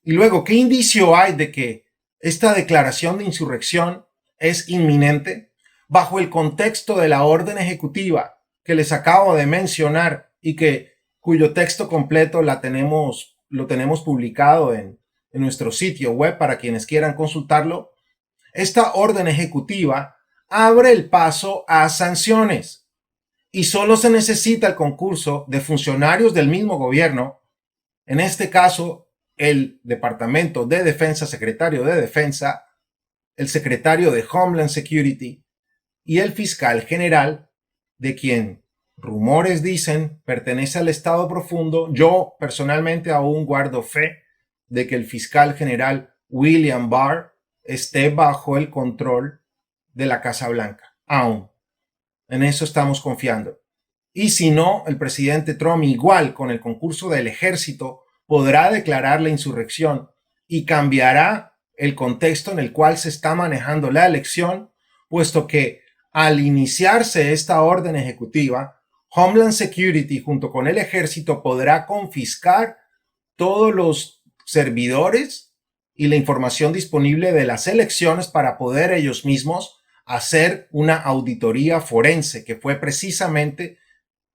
Y luego, ¿qué indicio hay de que esta declaración de insurrección es inminente? Bajo el contexto de la orden ejecutiva que les acabo de mencionar y cuyo texto completo lo tenemos publicado en nuestro sitio web para quienes quieran consultarlo. Esta orden ejecutiva abre el paso a sanciones y solo se necesita el concurso de funcionarios del mismo gobierno, en este caso el Departamento de Defensa, Secretario de Defensa, el Secretario de Homeland Security y el Fiscal General, de quien rumores dicen pertenece al Estado Profundo. Yo personalmente aún guardo fe de que el Fiscal General William Barr esté bajo el control de la Casa Blanca. Aún. En eso estamos confiando. Y si no, el presidente Trump, igual con el concurso del ejército, podrá declarar la insurrección y cambiará el contexto en el cual se está manejando la elección, puesto que al iniciarse esta orden ejecutiva, Homeland Security junto con el ejército podrá confiscar todos los servidores y la información disponible de las elecciones para poder ellos mismos hacer una auditoría forense, que fue precisamente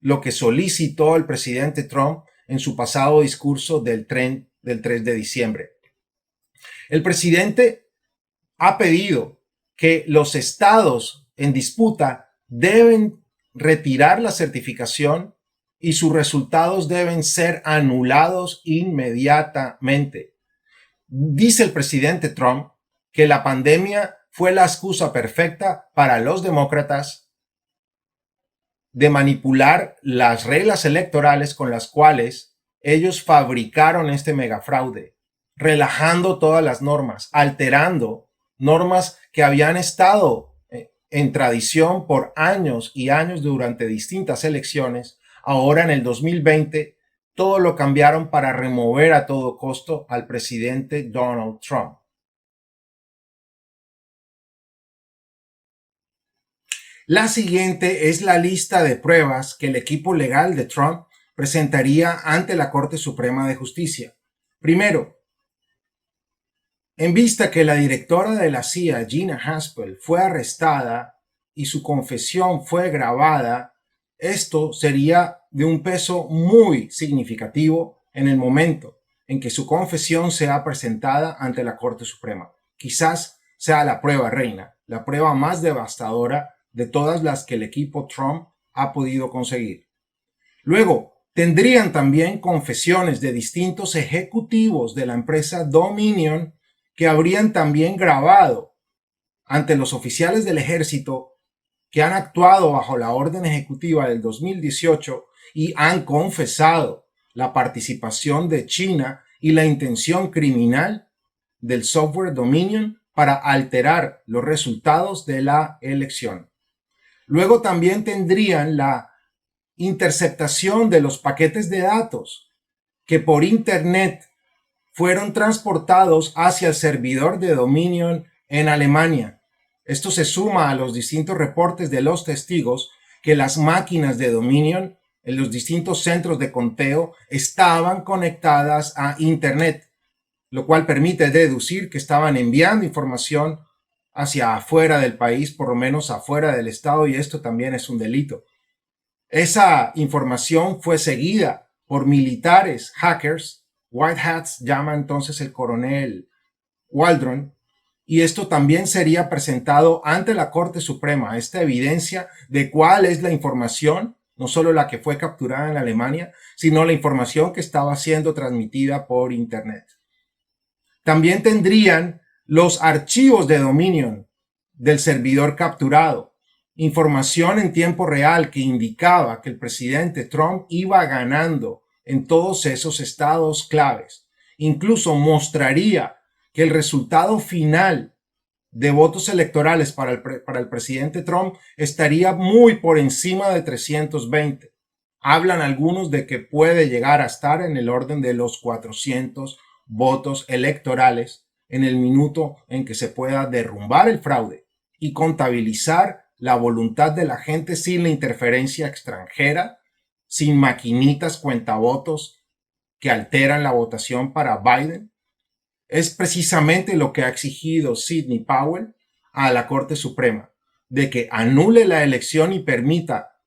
lo que solicitó el presidente Trump en su pasado discurso del 3 de diciembre. El presidente ha pedido que los estados en disputa deben retirar la certificación y sus resultados deben ser anulados inmediatamente. Dice el presidente Trump que la pandemia fue la excusa perfecta para los demócratas de manipular las reglas electorales con las cuales ellos fabricaron este megafraude, relajando todas las normas, alterando normas que habían estado en tradición por años y años durante distintas elecciones. Ahora en el 2020 todo lo cambiaron para remover a todo costo al presidente Donald Trump. La siguiente es la lista de pruebas que el equipo legal de Trump presentaría ante la Corte Suprema de Justicia. Primero, en vista que la directora de la CIA, Gina Haspel, fue arrestada y su confesión fue grabada, Esto sería de un peso muy significativo en el momento en que su confesión sea presentada ante la Corte Suprema. Quizás sea la prueba reina, la prueba más devastadora de todas las que el equipo Trump ha podido conseguir. Luego, tendrían también confesiones de distintos ejecutivos de la empresa Dominion que habrían también grabado ante los oficiales del ejército que han actuado bajo la orden ejecutiva del 2018 y han confesado la participación de China y la intención criminal del software Dominion para alterar los resultados de la elección. Luego también tendrían la interceptación de los paquetes de datos que por Internet fueron transportados hacia el servidor de Dominion en Alemania. Esto se suma a los distintos reportes de los testigos que las máquinas de Dominion en los distintos centros de conteo estaban conectadas a Internet, lo cual permite deducir que estaban enviando información hacia afuera del país, por lo menos afuera del estado, y esto también es un delito. Esa información fue seguida por militares hackers. White Hats llama entonces el coronel Waldron, y esto también sería presentado ante la Corte Suprema, esta evidencia de cuál es la información, no solo la que fue capturada en Alemania, sino la información que estaba siendo transmitida por Internet. También tendrían los archivos de Dominion del servidor capturado, información en tiempo real que indicaba que el presidente Trump iba ganando en todos esos estados claves. Incluso mostraría que el resultado final de votos electorales para el presidente Trump estaría muy por encima de 320. Hablan algunos de que puede llegar a estar en el orden de los 400 votos electorales en el minuto en que se pueda derrumbar el fraude y contabilizar la voluntad de la gente sin la interferencia extranjera, sin maquinitas cuentavotos que alteran la votación para Biden. Es precisamente lo que ha exigido Sidney Powell a la Corte Suprema, de que anule la elección y permita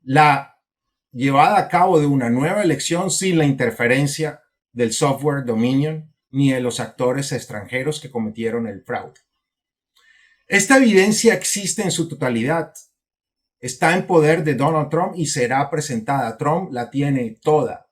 la llevada a cabo de una nueva elección sin la interferencia del software Dominion ni de los actores extranjeros que cometieron el fraude. Esta evidencia existe en su totalidad. Está en poder de Donald Trump y será presentada. Trump la tiene toda.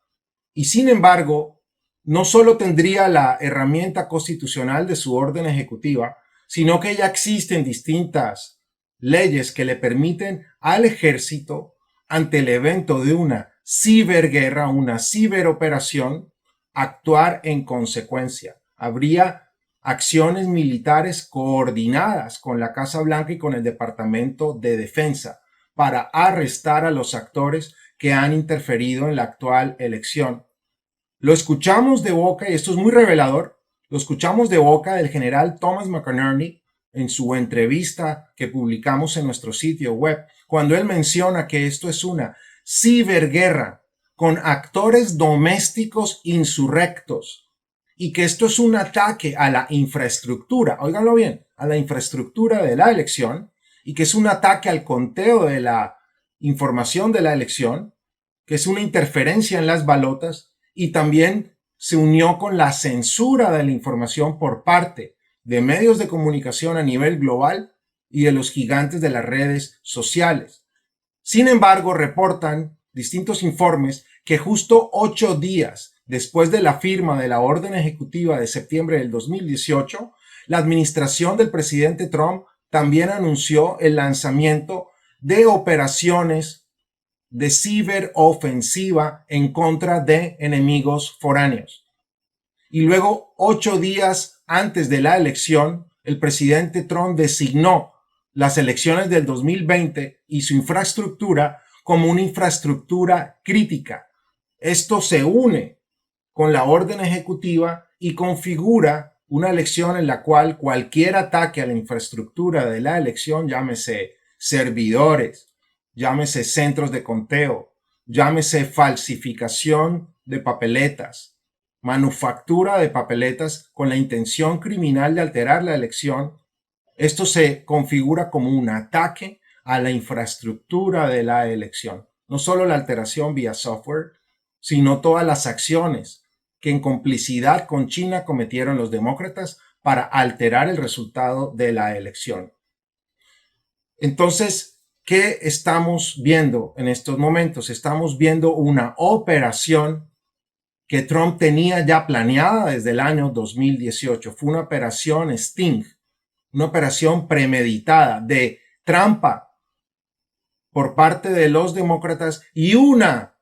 Y sin embargo, no solo tendría la herramienta constitucional de su orden ejecutiva, sino que ya existen distintas leyes que le permiten al ejército, ante el evento de una ciberguerra, una ciberoperación, actuar en consecuencia. Habría acciones militares coordinadas con la Casa Blanca y con el Departamento de Defensa para arrestar a los actores que han interferido en la actual elección. Lo escuchamos de boca, y esto es muy revelador, lo escuchamos de boca del general Thomas McInerney en su entrevista que publicamos en nuestro sitio web, cuando él menciona que esto es una ciberguerra con actores domésticos insurrectos y que esto es un ataque a la infraestructura, óiganlo bien, a la infraestructura de la elección, y que es un ataque al conteo de la información de la elección, que es una interferencia en las balotas, y también se unió con la censura de la información por parte de medios de comunicación a nivel global y de los gigantes de las redes sociales. Sin embargo, reportan distintos informes que justo 8 días después de la firma de la orden ejecutiva de septiembre del 2018, la administración del presidente Trump también anunció el lanzamiento de operaciones de ciberofensiva en contra de enemigos foráneos. Y luego, 8 días antes de la elección, el presidente Trump designó las elecciones del 2020 y su infraestructura como una infraestructura crítica. Esto se une con la orden ejecutiva y configura una elección en la cual cualquier ataque a la infraestructura de la elección, llámese servidores, llámese centros de conteo, llámese falsificación de papeletas, manufactura de papeletas con la intención criminal de alterar la elección, esto se configura como un ataque a la infraestructura de la elección. No solo la alteración vía software, sino todas las acciones que en complicidad con China cometieron los demócratas para alterar el resultado de la elección. Entonces, ¿qué estamos viendo en estos momentos? Estamos viendo una operación que Trump tenía ya planeada desde el año 2018. Fue una operación Sting, una operación premeditada de trampa por parte de los demócratas y una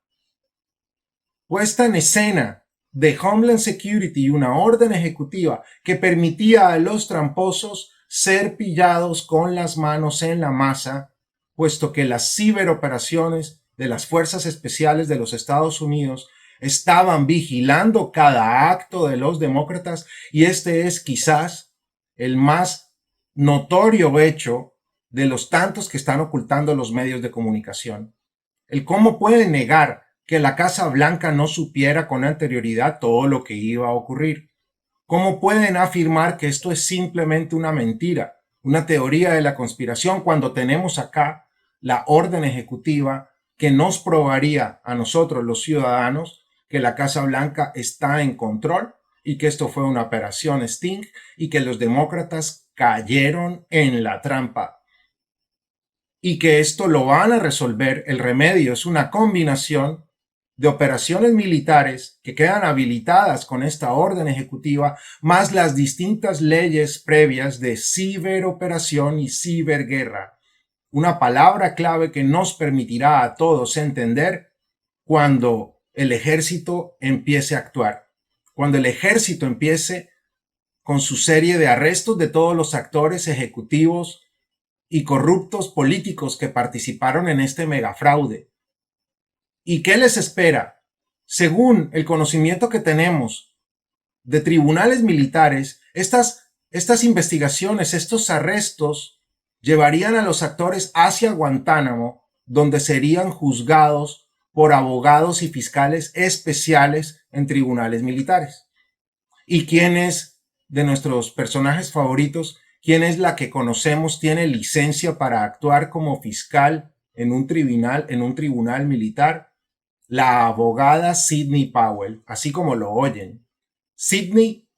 puesta en escena de Homeland Security y una orden ejecutiva que permitía a los tramposos ser pillados con las manos en la masa, puesto que las ciberoperaciones de las fuerzas especiales de los Estados Unidos estaban vigilando cada acto de los demócratas, y este es quizás el más notorio hecho de los tantos que están ocultando los medios de comunicación. El cómo pueden negar que la Casa Blanca no supiera con anterioridad todo lo que iba a ocurrir. ¿Cómo pueden afirmar que esto es simplemente una mentira, una teoría de la conspiración, cuando tenemos acá la orden ejecutiva que nos probaría a nosotros los ciudadanos que la Casa Blanca está en control y que esto fue una operación Sting y que los demócratas cayeron en la trampa? Y que esto lo van a resolver, el remedio es una combinación de operaciones militares que quedan habilitadas con esta orden ejecutiva, más las distintas leyes previas de ciberoperación y ciberguerra. Una palabra clave que nos permitirá a todos entender cuando el ejército empiece a actuar, cuando el ejército empiece con su serie de arrestos de todos los actores ejecutivos y corruptos políticos que participaron en este megafraude. ¿Y qué les espera? Según el conocimiento que tenemos de tribunales militares, estas investigaciones, estos arrestos, llevarían a los actores hacia Guantánamo, donde serían juzgados por abogados y fiscales especiales en tribunales militares. ¿Y quién es de nuestros personajes favoritos? ¿Quién es la que conocemos tiene licencia para actuar como fiscal en un tribunal militar? La abogada Sidney Powell, así como lo oyen. Sidney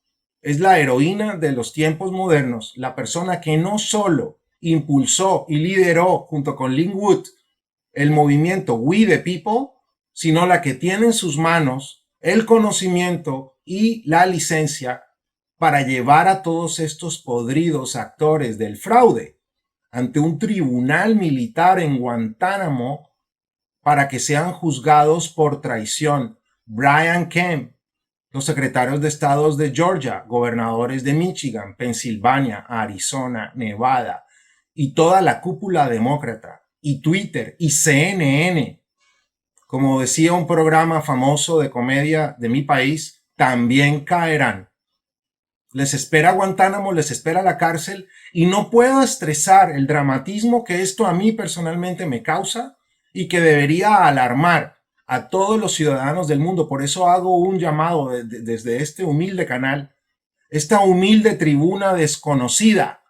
es la heroína de los tiempos modernos, la persona que no solo impulsó y lideró junto con Lin Wood el movimiento We the People, sino la que tiene en sus manos el conocimiento y la licencia para llevar a todos estos podridos actores del fraude ante un tribunal militar en Guantánamo para que sean juzgados por traición. Brian Kemp, los secretarios de estados de Georgia, gobernadores de Michigan, Pensilvania, Arizona, Nevada, y toda la cúpula demócrata, y Twitter, y CNN, como decía un programa famoso de comedia de mi país, también caerán. Les espera Guantánamo, les espera la cárcel, y no puedo estresar el dramatismo que esto a mí personalmente me causa y que debería alarmar a todos los ciudadanos del mundo. Por eso hago un llamado desde este humilde canal, esta humilde tribuna desconocida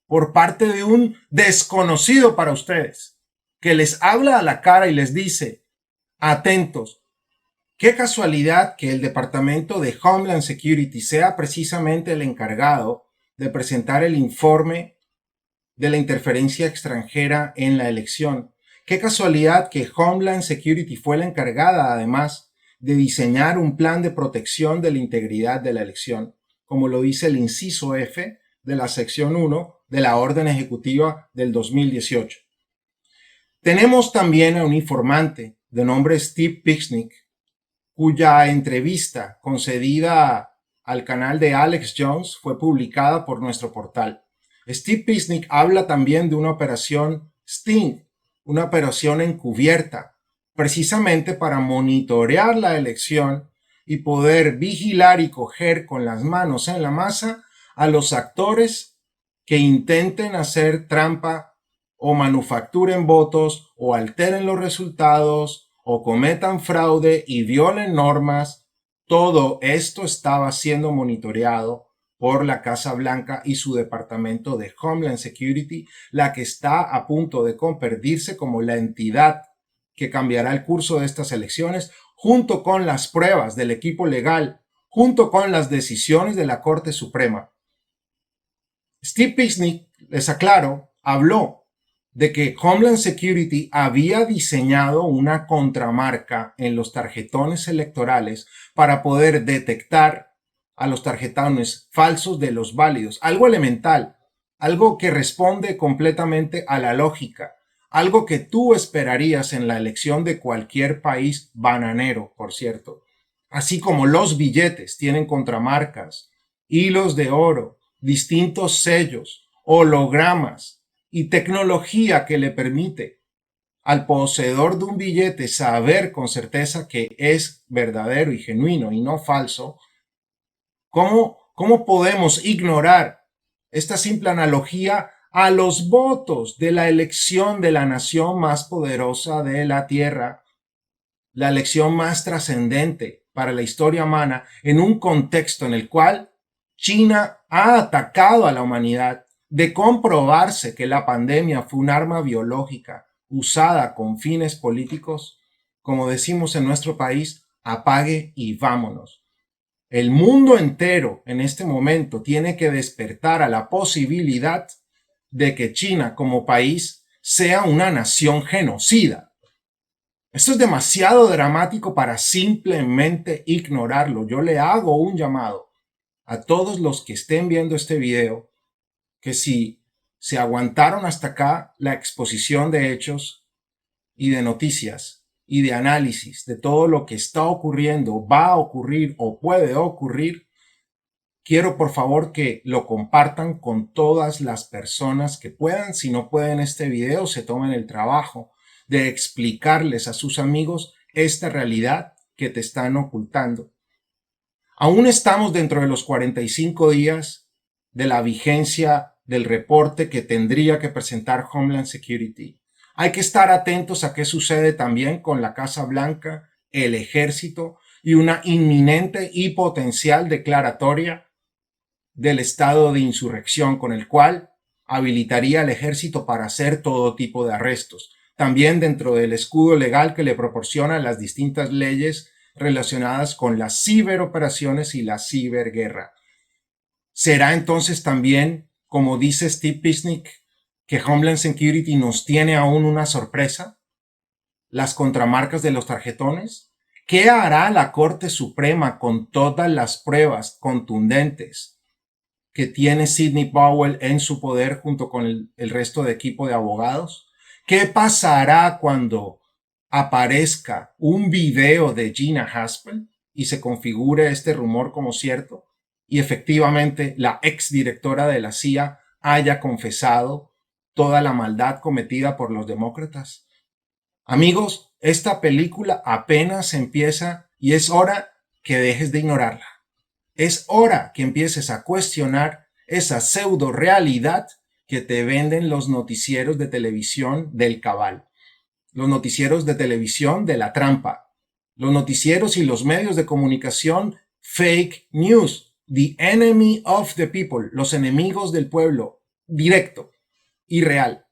por parte de un desconocido para ustedes, que les habla a la cara y les dice: atentos. Qué casualidad que el Departamento de Homeland Security sea precisamente el encargado de presentar el informe de la interferencia extranjera en la elección. Qué casualidad que Homeland Security fue la encargada, además, de diseñar un plan de protección de la integridad de la elección, como lo dice el inciso F de la sección 1 de la orden ejecutiva del 2018. Tenemos también a un informante de nombre Steve Picznik, cuya entrevista concedida al canal de Alex Jones fue publicada por nuestro portal. Steve Picznik habla también de una operación Sting, una operación encubierta, precisamente para monitorear la elección y poder vigilar y coger con las manos en la masa a los actores que intenten hacer trampa o manufacturen votos o alteren los resultados o cometan fraude y violen normas. Todo esto estaba siendo monitoreado por la Casa Blanca y su Departamento de Homeland Security, la que está a punto de convertirse como la entidad que cambiará el curso de estas elecciones, junto con las pruebas del equipo legal, junto con las decisiones de la Corte Suprema. Steve Pisnick, les aclaro, habló de que Homeland Security había diseñado una contramarca en los tarjetones electorales para poder detectar a los tarjetones falsos de los válidos. Algo elemental, algo que responde completamente a la lógica, algo que tú esperarías en la elección de cualquier país bananero, por cierto. Así como los billetes tienen contramarcas, hilos de oro, distintos sellos, hologramas y tecnología que le permite al poseedor de un billete saber con certeza que es verdadero y genuino y no falso. ¿Cómo podemos ignorar esta simple analogía a los votos de la elección de la nación más poderosa de la Tierra, la elección más trascendente para la historia humana, en un contexto en el cual China ha atacado a la humanidad? De comprobarse que la pandemia fue un arma biológica usada con fines políticos, como decimos en nuestro país, apague y vámonos. El mundo entero en este momento tiene que despertar a la posibilidad de que China como país sea una nación genocida. Esto es demasiado dramático para simplemente ignorarlo. Yo le hago un llamado a todos los que estén viendo este video, que si se aguantaron hasta acá la exposición de hechos y de noticias y de análisis de todo lo que está ocurriendo, va a ocurrir o puede ocurrir, quiero por favor que lo compartan con todas las personas que puedan. Si no pueden este video, se tomen el trabajo de explicarles a sus amigos esta realidad que te están ocultando. Aún estamos dentro de los 45 días de la vigencia del reporte que tendría que presentar Homeland Security. Hay que estar atentos a qué sucede también con la Casa Blanca, el ejército y una inminente y potencial declaratoria del estado de insurrección, con el cual habilitaría al ejército para hacer todo tipo de arrestos. También dentro del escudo legal que le proporcionan las distintas leyes relacionadas con las ciberoperaciones y la ciberguerra. ¿Será entonces también, como dice Steve Pisnick, que Homeland Security nos tiene aún una sorpresa? ¿Las contramarcas de los tarjetones? ¿Qué hará la Corte Suprema con todas las pruebas contundentes que tiene Sidney Powell en su poder junto con el resto de equipo de abogados? ¿Qué pasará cuando aparezca un video de Gina Haspel y se configure este rumor como cierto y efectivamente la exdirectora de la CIA haya confesado toda la maldad cometida por los demócratas? Amigos, esta película apenas empieza y es hora que dejes de ignorarla. Es hora que empieces a cuestionar esa pseudo realidad que te venden los noticieros de televisión del cabal, los noticieros de televisión de la trampa, los noticieros y los medios de comunicación fake news, the enemy of the people, los enemigos del pueblo, directo y real.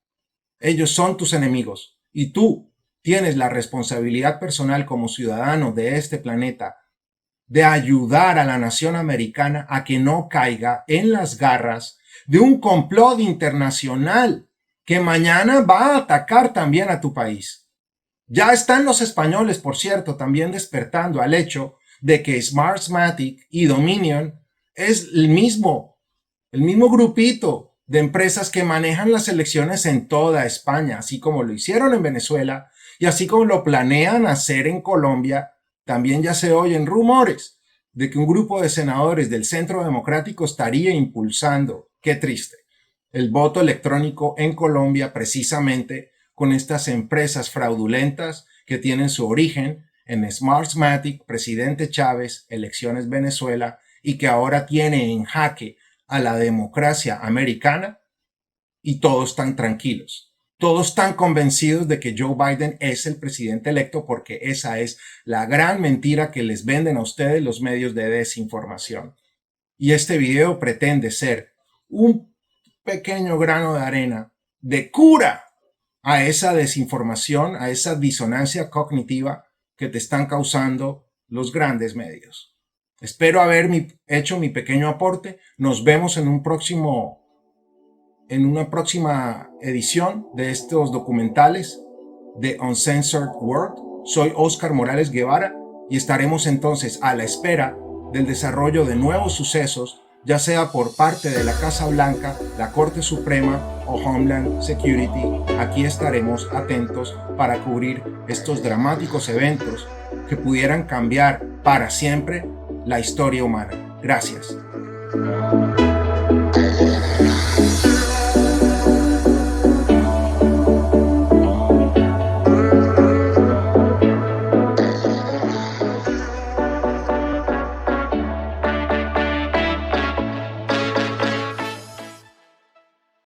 Ellos son tus enemigos y tú tienes la responsabilidad personal como ciudadano de este planeta de ayudar a la nación americana a que no caiga en las garras de un complot internacional que mañana va a atacar también a tu país. Ya están los españoles, por cierto, también despertando al hecho de que Smartmatic y Dominion es el mismo grupito de empresas que manejan las elecciones en toda España, así como lo hicieron en Venezuela y así como lo planean hacer en Colombia. También ya se oyen rumores de que un grupo de senadores del Centro Democrático estaría impulsando, qué triste, el voto electrónico en Colombia precisamente con estas empresas fraudulentas que tienen su origen en Smartmatic, presidente Chávez, elecciones Venezuela, y que ahora tiene en jaque a la democracia americana, y todos están tranquilos. Todos están convencidos de que Joe Biden es el presidente electo, porque esa es la gran mentira que les venden a ustedes los medios de desinformación. Y este video pretende ser un pequeño grano de arena de cura a esa desinformación, a esa disonancia cognitiva que te están causando los grandes medios. Espero haber hecho mi pequeño aporte. Nos vemos en una próxima edición de estos documentales de Uncensored World. Soy Oscar Morales Guevara y estaremos entonces a la espera del desarrollo de nuevos sucesos, ya sea por parte de la Casa Blanca, la Corte Suprema o Homeland Security. Aquí estaremos atentos para cubrir estos dramáticos eventos que pudieran cambiar para siempre la historia humana. Gracias.